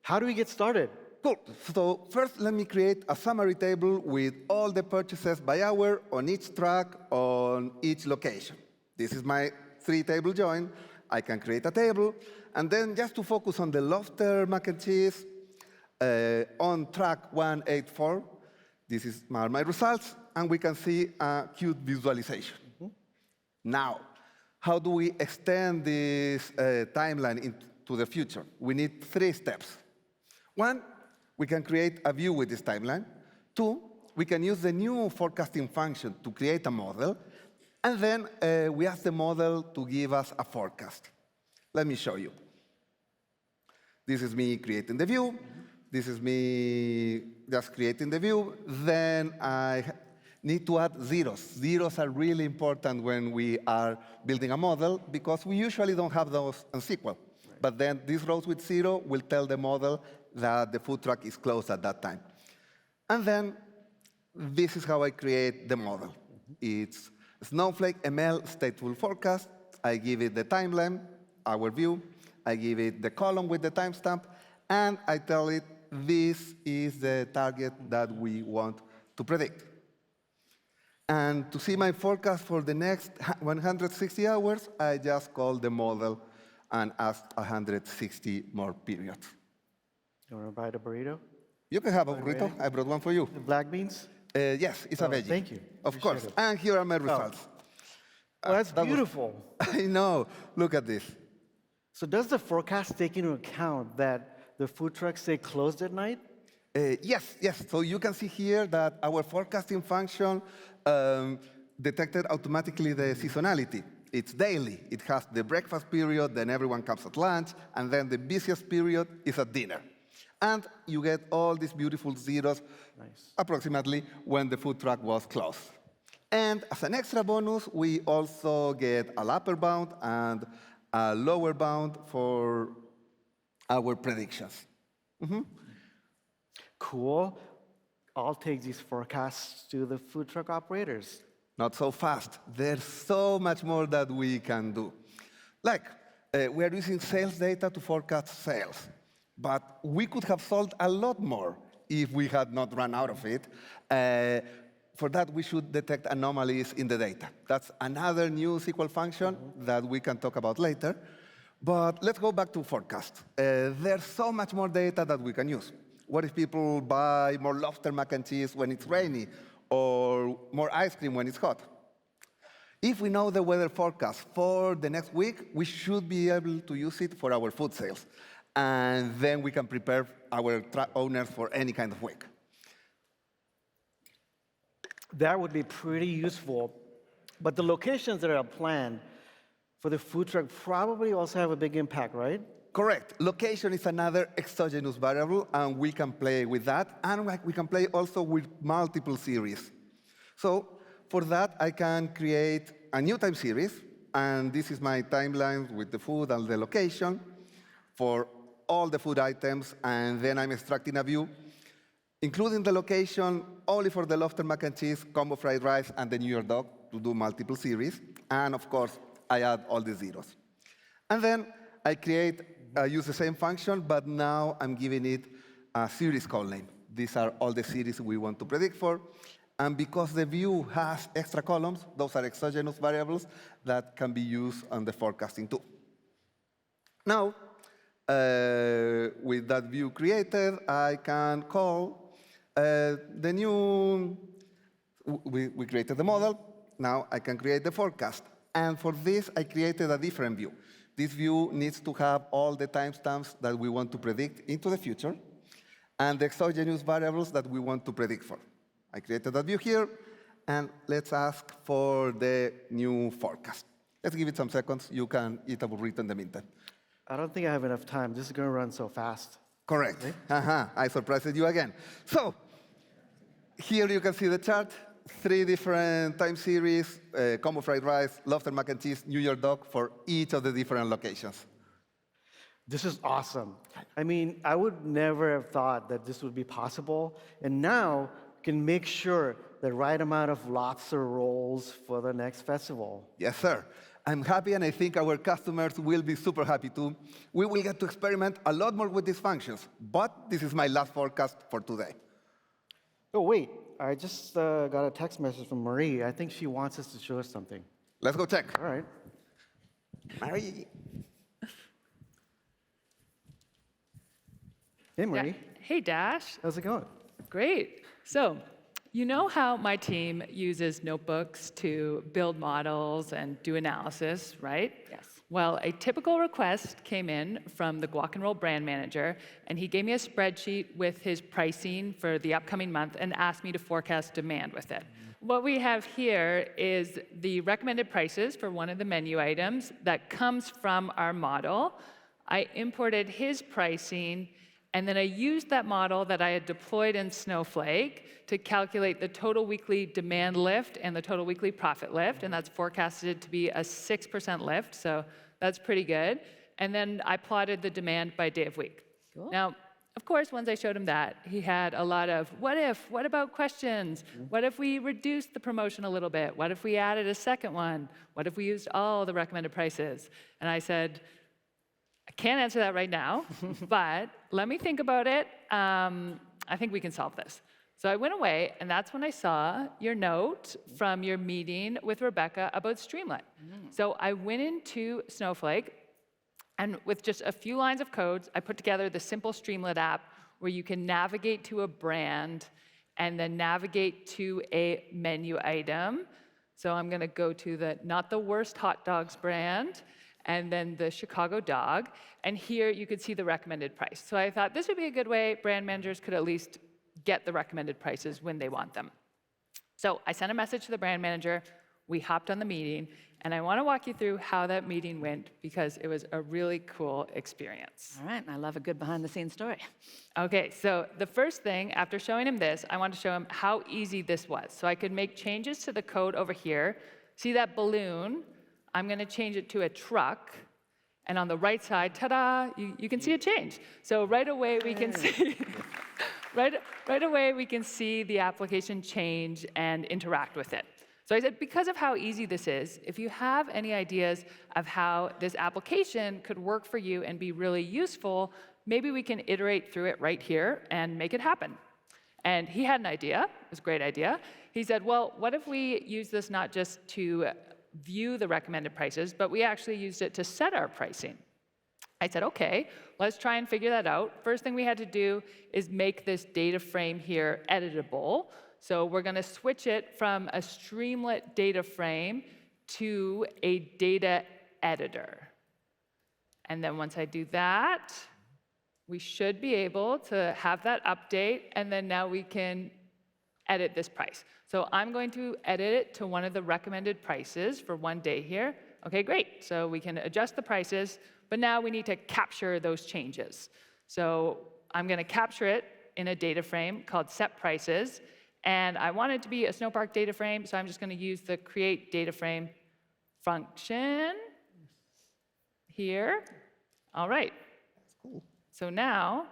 Speaker 4: How do we get started?
Speaker 7: Cool. So first, let me create a summary table with all the purchases by hour on each truck, on each location. This is my three-table join. I can create a table. And then just to focus on the lobster mac and cheese, on track 184, these are my results. And we can see a cute visualization. Now, how do we extend this timeline into the future? We need 3 steps. 1, we can create a view with this timeline. 2, we can use the new forecasting function to create a model. And then we ask the model to give us a forecast. Let me show you. This is me creating the view. This is me just creating the view. Then I need to add zeros. Zeros are really important when we are building a model, because we usually don't have those in SQL. Right. But then these rows with 0 will tell the model that the food truck is closed at that time. And then this is how I create the model. It's Snowflake ML stateful forecast. I give it the timeline, our view. I give it the column with the timestamp. And I tell it this is the target that we want to predict. And to see my forecast for the next 160 hours, I just call the model and ask 160 more periods.
Speaker 4: You want to buy the burrito?
Speaker 7: You can have a burrito. I brought one for you.
Speaker 4: The black beans?
Speaker 7: Yes, it's a veggie.
Speaker 4: Thank you.
Speaker 7: Of course. And here are my results.
Speaker 4: Oh, that's beautiful.
Speaker 7: I know. Look at this.
Speaker 4: So does the forecast take into account that the food trucks stay closed at night?
Speaker 7: Yes. So you can see here that our forecasting function detected automatically the seasonality. It's daily. It has the breakfast period, then everyone comes at lunch, and then the busiest period is at dinner. And you get all these beautiful zeros approximately when the food truck was closed. And as an extra bonus, we also get an upper bound and a lower bound for our predictions.
Speaker 4: Cool. I'll take these forecasts to the food truck operators.
Speaker 7: Not so fast. There's so much more that we can do. Like, we are using sales data to forecast sales. But we could have sold a lot more if we had not run out of it. For that, we should detect anomalies in the data. That's another new SQL function that we can talk about later. But let's go back to forecast. There's so much more data that we can use. What if people buy more lobster mac and cheese when it's rainy, or more ice cream when it's hot? If we know the weather forecast for the next week, we should be able to use it for our food sales. And then we can prepare our owners for any kind of week.
Speaker 4: That would be pretty useful. But the locations that are planned for the food truck probably also have a big impact, right?
Speaker 7: Correct. Location is another exogenous variable, and we can play with that. And we can play also with multiple series. So for that, I can create a new time series. And this is my timeline with the food and the location for all the food items. And then I'm extracting a view, including the location only for the lobster mac and cheese, combo fried rice, and the New York dog to do multiple series. And of course, I add all the zeros. And then I use the same function, but now I'm giving it a series call name. These are all the series we want to predict for. And because the view has extra columns, those are exogenous variables that can be used on the forecasting tool. Now, with that view created, I can call the new, we created the model. Now I can create the forecast. And for this, I created a different view. This view needs to have all the timestamps that we want to predict into the future and the exogenous variables that we want to predict for. I created that view here, and let's ask for the new forecast. Let's give it some seconds. You can eat a burrito in the meantime.
Speaker 4: I don't think I have enough time. This is going to run so fast.
Speaker 7: Correct. I surprised you again. So here you can see the chart. 3 different time series, combo fried rice, lobster mac and cheese, New York dog for each of the different locations.
Speaker 4: This is awesome. I mean, I would never have thought that this would be possible. And now, can make sure the right amount of lobster rolls for the next festival.
Speaker 7: Yes, sir. I'm happy, and I think our customers will be super happy too. We will get to experiment a lot more with these functions, but this is my last forecast for today.
Speaker 4: Oh, wait. I just got a text message from Marie. I think she wants us to show us something.
Speaker 7: Let's go check.
Speaker 4: All right.
Speaker 7: Marie.
Speaker 4: Hey, Marie.
Speaker 6: Yeah. Hey, Dash.
Speaker 4: How's it going?
Speaker 6: Great. So, you know how my team uses notebooks to build models and do analysis, right?
Speaker 10: Yes.
Speaker 6: Well, a typical request came in from the Guac and Roll brand manager, and he gave me a spreadsheet with his pricing for the upcoming month and asked me to forecast demand with it. What we have here is the recommended prices for one of the menu items that comes from our model. I imported his pricing, and then I used that model that I had deployed in Snowflake to calculate the total weekly demand lift and the total weekly profit lift, and that's forecasted to be a 6% lift, so that's pretty good. And then I plotted the demand by day of week.
Speaker 10: Cool.
Speaker 6: Now, of course, once I showed him that, he had a lot of what if, what about questions? What if we reduced the promotion a little bit? What if we added a second one? What if we used all the recommended prices? And I said, I can't answer that right now, but let me think about it. I think we can solve this. So I went away, and that's when I saw your note from your meeting with Rebecca about Streamlit. So I went into Snowflake, and with just a few lines of code, I put together the simple Streamlit app where you can navigate to a brand and then navigate to a menu item. So I'm going to go to the Not the Worst Hot Dogs brand, and then the Chicago dog. And here you could see the recommended price. So I thought this would be a good way brand managers could at least get the recommended prices when they want them. So I sent a message to the brand manager. We hopped on the meeting. And I want to walk you through how that meeting went because it was a really cool experience.
Speaker 5: All right, I love a good behind-the-scenes story.
Speaker 6: OK, so the first thing, after showing him this, I wanted to show him how easy this was. So I could make changes to the code over here. See that balloon? I'm going to change it to a truck. And on the right side, ta-da, you can see a change. So right away, we can see right away we can see the application change and interact with it. So I said, because of how easy this is, if you have any ideas of how this application could work for you and be really useful, maybe we can iterate through it right here and make it happen. And he had an idea. It was a great idea. He said, well, what if we use this not just to view the recommended prices, but we actually used it to set our pricing? I said, OK, let's try and figure that out. First thing we had to do is make this data frame here editable. So we're going to switch it from a Streamlit data frame to a data editor. And then once I do that, we should be able to have that update. And then now we can edit this price. So I'm going to edit it to one of the recommended prices for one day here. OK, great. So we can adjust the prices. But now we need to capture those changes. So I'm going to capture it in a data frame called set prices. And I want it to be a Snowpark data frame, so I'm just going to use the create data frame function here. All right. So now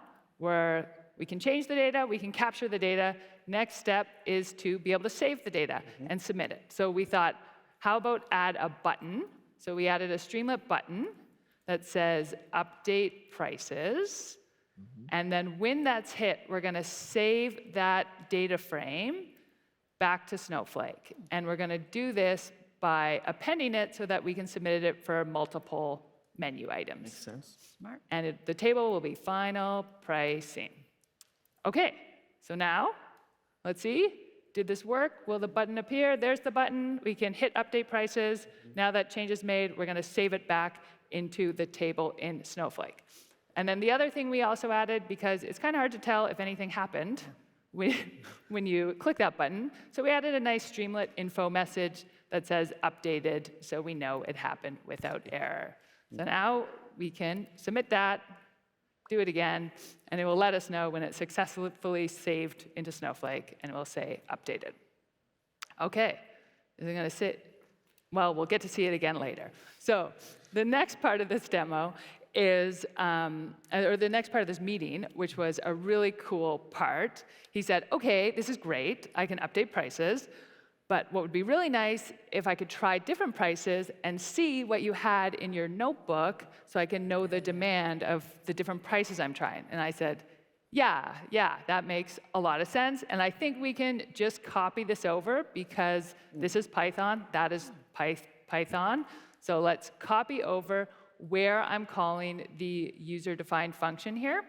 Speaker 6: we can change the data, we can capture the data. Next step is to be able to save the data and submit it. So we thought, how about add a button? So we added a Streamlit button that says update prices. And then when that's hit, we're going to save that data frame back to Snowflake. And we're going to do this by appending it so that we can submit it for multiple menu items.
Speaker 4: Makes sense.
Speaker 6: Smart. And the table will be final pricing. OK, so now, let's see. Did this work? Will the button appear? There's the button. We can hit update prices. Now that change is made, we're going to save it back into the table in Snowflake. And then the other thing we also added, because it's kind of hard to tell if anything happened when you click that button, so we added a nice Streamlit info message that says updated, so we know it happened without error. So now we can submit that, do it again, and it will let us know when it's successfully saved into Snowflake, and it will say updated. OK, is it going to sit? Well, we'll get to see it again later. So the next part of this demo is, or the next part of this meeting, which was a really cool part. He said, OK, this is great. I can update prices. But what would be really nice if I could try different prices and see what you had in your notebook so I can know the demand of the different prices I'm trying. And I said, yeah, that makes a lot of sense. And I think we can just copy this over because this is Python, that is Python. So let's copy over where I'm calling the user-defined function here.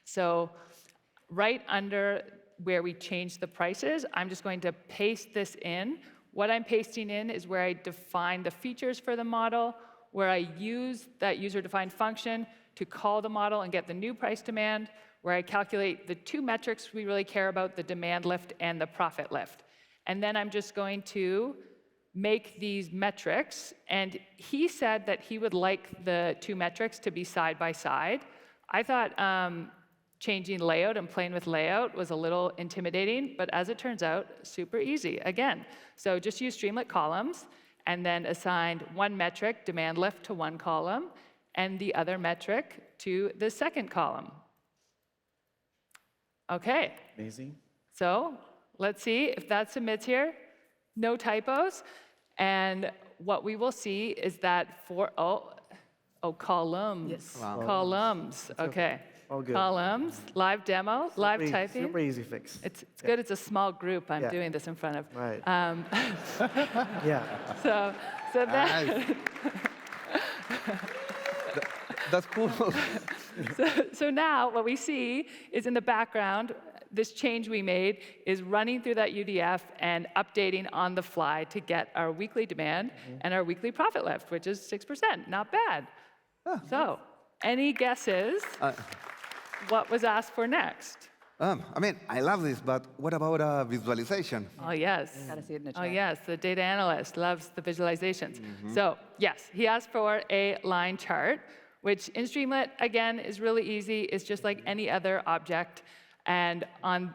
Speaker 6: So right under where we change the prices, I'm just going to paste this in. What I'm pasting in is where I define the features for the model, where I use that user-defined function to call the model and get the new price demand, where I calculate the two metrics we really care about, the demand lift and the profit lift. And then I'm just going to make these metrics. And he said that he would like the two metrics to be side by side. I thought changing layout and playing with layout was a little intimidating, but as it turns out, super easy. Again, so just use Streamlit columns, and then assign one metric, demand lift, to one column, and the other metric to the second column. OK.
Speaker 4: Amazing.
Speaker 6: So let's see if that submits here. No typos. And what we will see is that for, columns.
Speaker 10: Yes.
Speaker 4: Wow.
Speaker 6: Columns, OK.
Speaker 4: All good.
Speaker 6: Columns, live demo, live typing.
Speaker 4: Super easy fix.
Speaker 6: It's good it's a small group I'm doing this in front of.
Speaker 4: Right.
Speaker 6: Yeah. So that.
Speaker 7: Nice. That's cool.
Speaker 6: So now what we see is in the background, this change we made is running through that UDF and updating on the fly to get our weekly demand and our weekly profit lift, which is 6%. Not bad. So any guesses what was asked for next?
Speaker 7: I mean, I love this, but what about visualization?
Speaker 6: Oh, yes.
Speaker 5: Gotta see it in the
Speaker 6: Oh,
Speaker 5: chat.
Speaker 6: yes, the data analyst loves the visualizations. So yes, he asked for a line chart, which in Streamlit, again, is really easy. It's just like any other object. And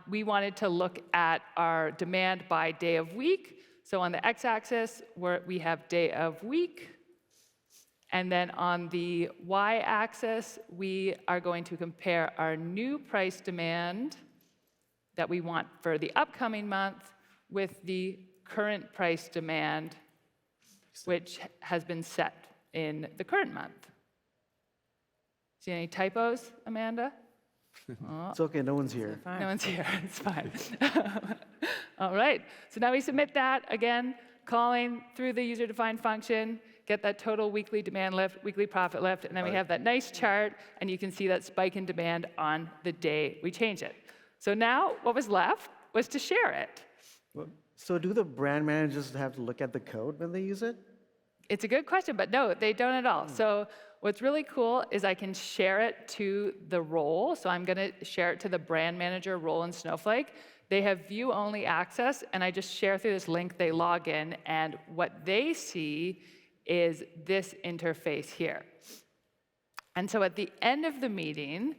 Speaker 6: we wanted to look at our demand by day of week. So on the x-axis, we have day of week. And then on the y-axis, we are going to compare our new price demand that we want for the upcoming month with the current price demand, which has been set in the current month. See any typos, Amanda?
Speaker 4: It's OK, no one's here.
Speaker 6: No one's here. It's fine. All right. So now we submit that, again, calling through the user-defined function, get that total weekly demand lift, weekly profit lift, and then we have that nice chart, and you can see that spike in demand on the day we change it. So now what was left was to share it.
Speaker 4: So do the brand managers have to look at the code when they use it?
Speaker 6: It's a good question, but no, they don't at all. So what's really cool is I can share it to the role. So I'm going to share it to the brand manager role in Snowflake. They have view-only access, and I just share through this link. They log in, and what they see is this interface here. And so at the end of the meeting,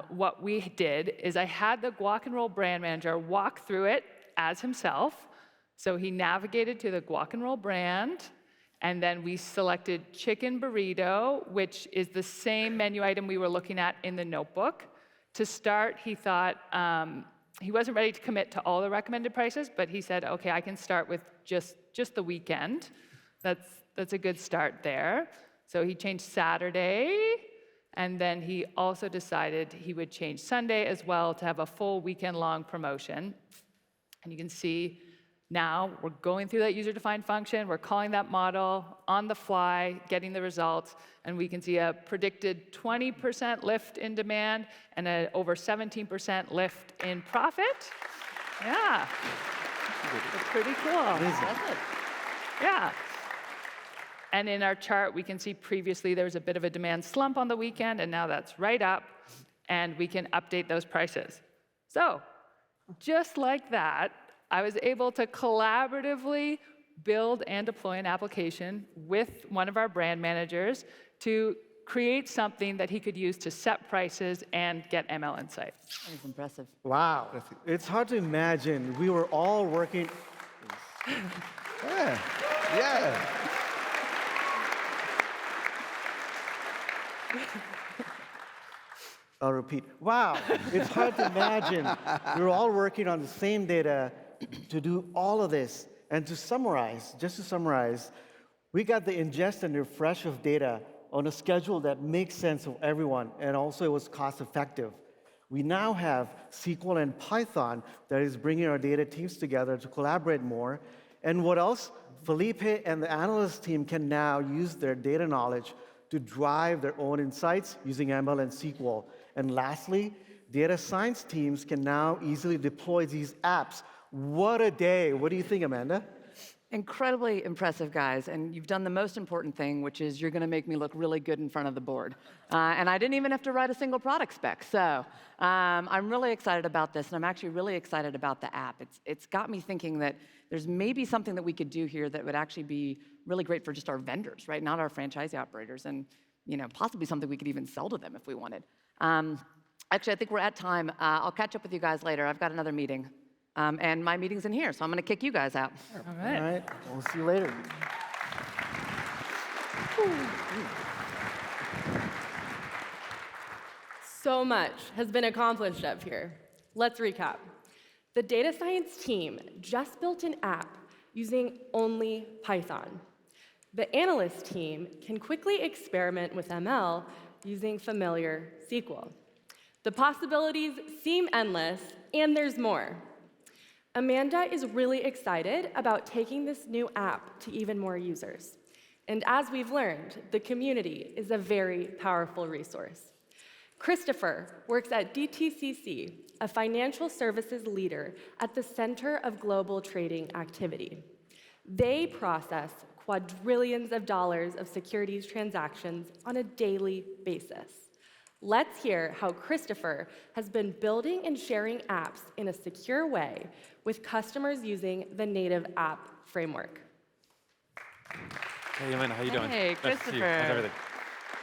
Speaker 6: what we did is I had the Guac and Roll brand manager walk through it as himself. So he navigated to the Guac and Roll brand, and then we selected chicken burrito, which is the same menu item we were looking at in the notebook. To start, he thought he wasn't ready to commit to all the recommended prices, but he said, OK, I can start with just the weekend. That's a good start there. So he changed Saturday, and then he also decided he would change Sunday as well to have a full weekend-long promotion. And you can see now we're going through that user-defined function, we're calling that model on the fly, getting the results, and we can see a predicted 20% lift in demand and an over 17% lift in profit. Yeah, it's pretty cool. Yeah. And in our chart, we can see previously there was a bit of a demand slump on the weekend, and now that's right up, and we can update those prices. So just like that, I was able to collaboratively build and deploy an application with one of our brand managers to create something that he could use to set prices and get ML insights.
Speaker 5: That's impressive.
Speaker 4: Wow. It's hard to imagine. We were all working.
Speaker 7: Yeah.
Speaker 4: I'll repeat. Wow. It's hard to imagine. We were all working on the same data to do all of this. And to summarize, just to summarize, we got the ingest and refresh of data on a schedule that makes sense for everyone, and also it was cost effective. We now have SQL and Python that is bringing our data teams together to collaborate more. And what else? Felipe and the analyst team can now use their data knowledge to drive their own insights using ML and SQL. And lastly, data science teams can now easily deploy these apps. What a day. What do you think, Amanda?
Speaker 5: Incredibly impressive, guys. And you've done the most important thing, which is you're going to make me look really good in front of the board. And I didn't even have to write a single product spec. So I'm really excited about this, and I'm actually really excited about the app. It's got me thinking that there's maybe something that we could do here that would actually be really great for just our vendors, right? Not our franchisee operators, and possibly something we could even sell to them if we wanted. Actually, I think we're at time. I'll catch up with you guys later. I've got another meeting. And my meeting's in here, so I'm going to kick you guys out.
Speaker 6: All right.
Speaker 4: All right. We'll see you later.
Speaker 3: So much has been accomplished up here. Let's recap. The data science team just built an app using only Python. The analyst team can quickly experiment with ML using familiar SQL. The possibilities seem endless, and there's more. Amanda is really excited about taking this new app to even more users. And as we've learned, the community is a very powerful resource. Christopher works at DTCC, a financial services leader at the center of global trading activity. They process quadrillions of dollars of securities transactions on a daily basis. Let's hear how Christopher has been building and sharing apps in a secure way with customers using the native app framework.
Speaker 11: Hey, Amanda, how you doing?
Speaker 5: Hey,
Speaker 11: Nice to see you.
Speaker 5: Christopher.
Speaker 11: How's everything?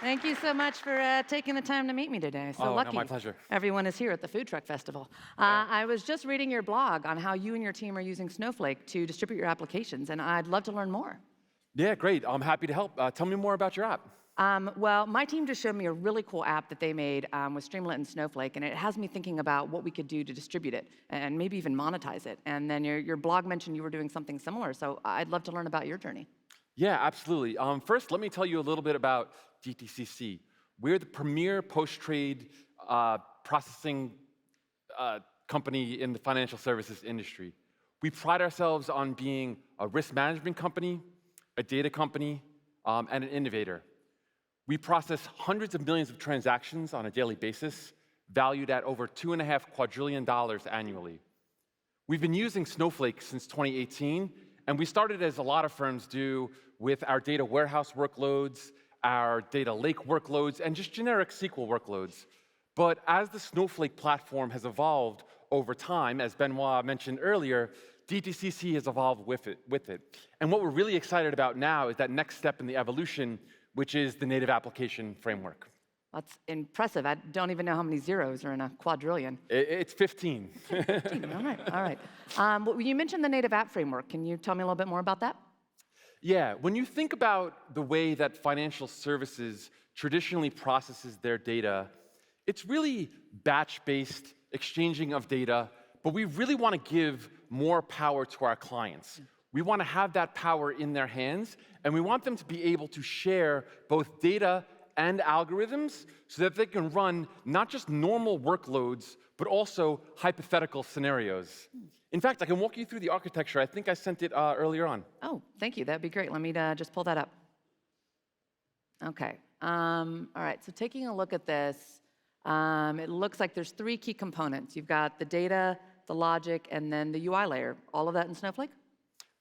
Speaker 5: Thank you so much for taking the time to meet me today. So
Speaker 11: Oh, no,
Speaker 5: lucky
Speaker 11: my pleasure.
Speaker 5: everyone is here at the Food Truck Festival. I was just reading your blog on how you and your team are using Snowflake to distribute your applications, and I'd love to learn more.
Speaker 11: Yeah, great. I'm happy to help. Tell me more about your app.
Speaker 5: Well, my team just showed me a really cool app that they made with Streamlit and Snowflake, and it has me thinking about what we could do to distribute it and maybe even monetize it. And then your blog mentioned you were doing something similar, so I'd love to learn about your journey.
Speaker 11: Yeah, absolutely. First, let me tell you a little bit about DTCC. We're the premier post-trade processing company in the financial services industry. We pride ourselves on being a risk management company, a data company, and an innovator. We process hundreds of millions of transactions on a daily basis, valued at over $2.5 quadrillion annually. We've been using Snowflake since 2018, and we started as a lot of firms do with our data warehouse workloads, our data lake workloads, and just generic SQL workloads. But as the Snowflake platform has evolved over time, as Benoit mentioned earlier, DTCC has evolved with it. And what we're really excited about now is that next step in the evolution, which is the native application framework.
Speaker 5: That's impressive. I don't even know how many zeros are in a quadrillion.
Speaker 11: It's 15.
Speaker 5: 15, all right. Well, you mentioned the native app framework. Can you tell me a little bit more about that?
Speaker 11: Yeah, when you think about the way that financial services traditionally processes their data, it's really batch-based exchanging of data, but we really want to give more power to our clients. We want to have that power in their hands, and we want them to be able to share both data and algorithms so that they can run not just normal workloads, but also hypothetical scenarios. In fact, I can walk you through the architecture. I think I sent it earlier on.
Speaker 5: Oh, thank you. That'd be great. Let me just pull that up. OK. All right. So taking a look at this, it looks like there's 3 key components. You've got the data, the logic, and then the UI layer. All of that in Snowflake?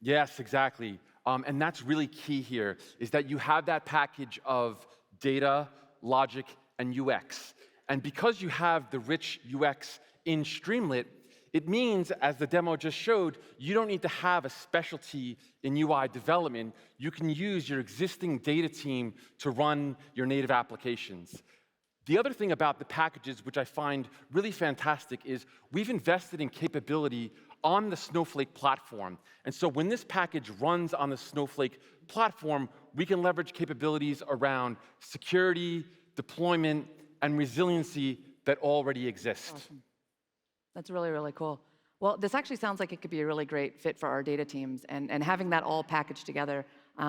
Speaker 11: Yes, exactly. And that's really key here, is that you have that package of data, logic, and UX. And because you have the rich UX in Streamlit, it means, as the demo just showed, you don't need to have a specialty in UI development. You can use your existing data team to run your native applications. The other thing about the packages, which I find really fantastic, is we've invested in capability on the Snowflake platform. And so when this package runs on the Snowflake platform, we can leverage capabilities around security, deployment, and resiliency that already exist.
Speaker 5: Awesome. That's really, really cool. Well, this actually sounds like it could be a really great fit for our data teams, and having that all packaged together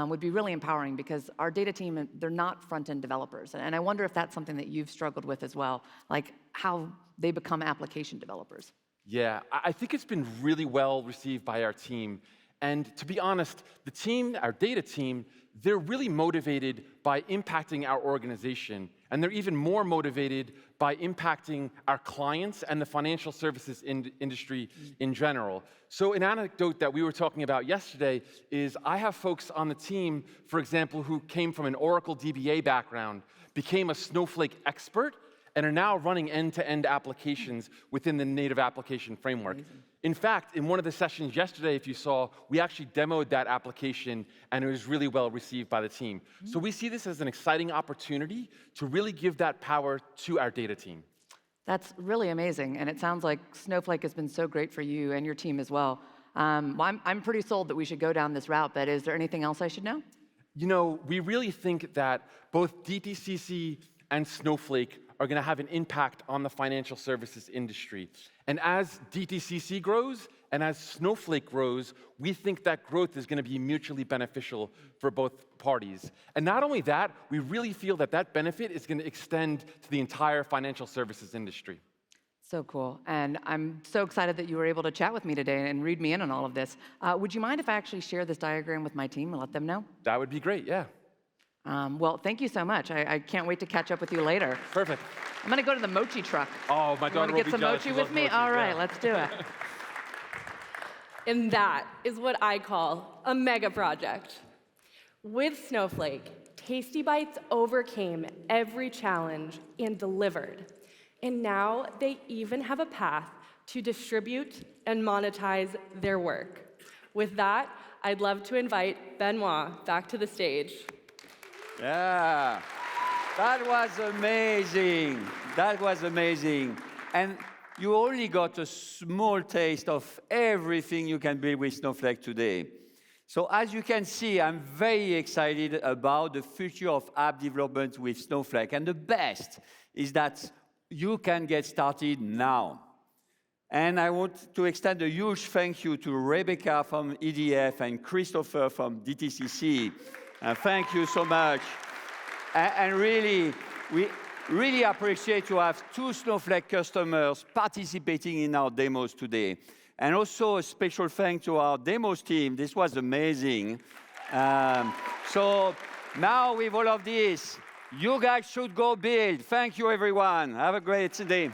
Speaker 5: would be really empowering, because our data team, they're not front-end developers. And I wonder if that's something that you've struggled with as well, like how they become application developers.
Speaker 11: Yeah, I think it's been really well received by our team. And to be honest, the team, our data team, they're really motivated by impacting our organization. And they're even more motivated by impacting our clients and the financial services industry in general. So an anecdote that we were talking about yesterday is I have folks on the team, for example, who came from an Oracle DBA background, became a Snowflake expert, and are now running end-to-end applications within the native application framework. Amazing. In fact, in one of the sessions yesterday, if you saw, we actually demoed that application, and it was really well received by the team. So we see this as an exciting opportunity to really give that power to our data team.
Speaker 5: That's really amazing, and it sounds like Snowflake has been so great for you and your team as well. I'm pretty sold that we should go down this route, but is there anything else I should know?
Speaker 11: You know, we really think that both DTCC and Snowflake are going to have an impact on the financial services industry. And as DTCC grows and as Snowflake grows, we think that growth is going to be mutually beneficial for both parties. And not only that, we really feel that that benefit is going to extend to the entire financial services industry.
Speaker 5: So cool. And I'm so excited that you were able to chat with me today and read me in on all of this. Would you mind if I actually share this diagram with my team and let them know?
Speaker 11: That would be great, yeah.
Speaker 5: Well, thank you so much. I can't wait to catch up with you later.
Speaker 11: Perfect.
Speaker 5: I'm going to go to the mochi truck.
Speaker 11: Oh, my daughter will be jealous.
Speaker 5: Want to get some mochi with me? All right, let's do it.
Speaker 3: And that is what I call a mega project. With Snowflake, Tasty Bites overcame every challenge and delivered. And now they even have a path to distribute and monetize their work. With that, I'd love to invite Benoit back to the stage.
Speaker 2: Yeah, that was amazing. That was amazing. And you only got a small taste of everything you can build with Snowflake today. So as you can see, I'm very excited about the future of app development with Snowflake. And the best is that you can get started now. And I want to extend a huge thank you to Rebecca from EDF and Christopher from DTCC. Thank you so much. And really, we really appreciate to have 2 Snowflake customers participating in our demos today. And also a special thanks to our demos team. This was amazing. So now with all of this, you guys should go build. Thank you, everyone. Have a great day.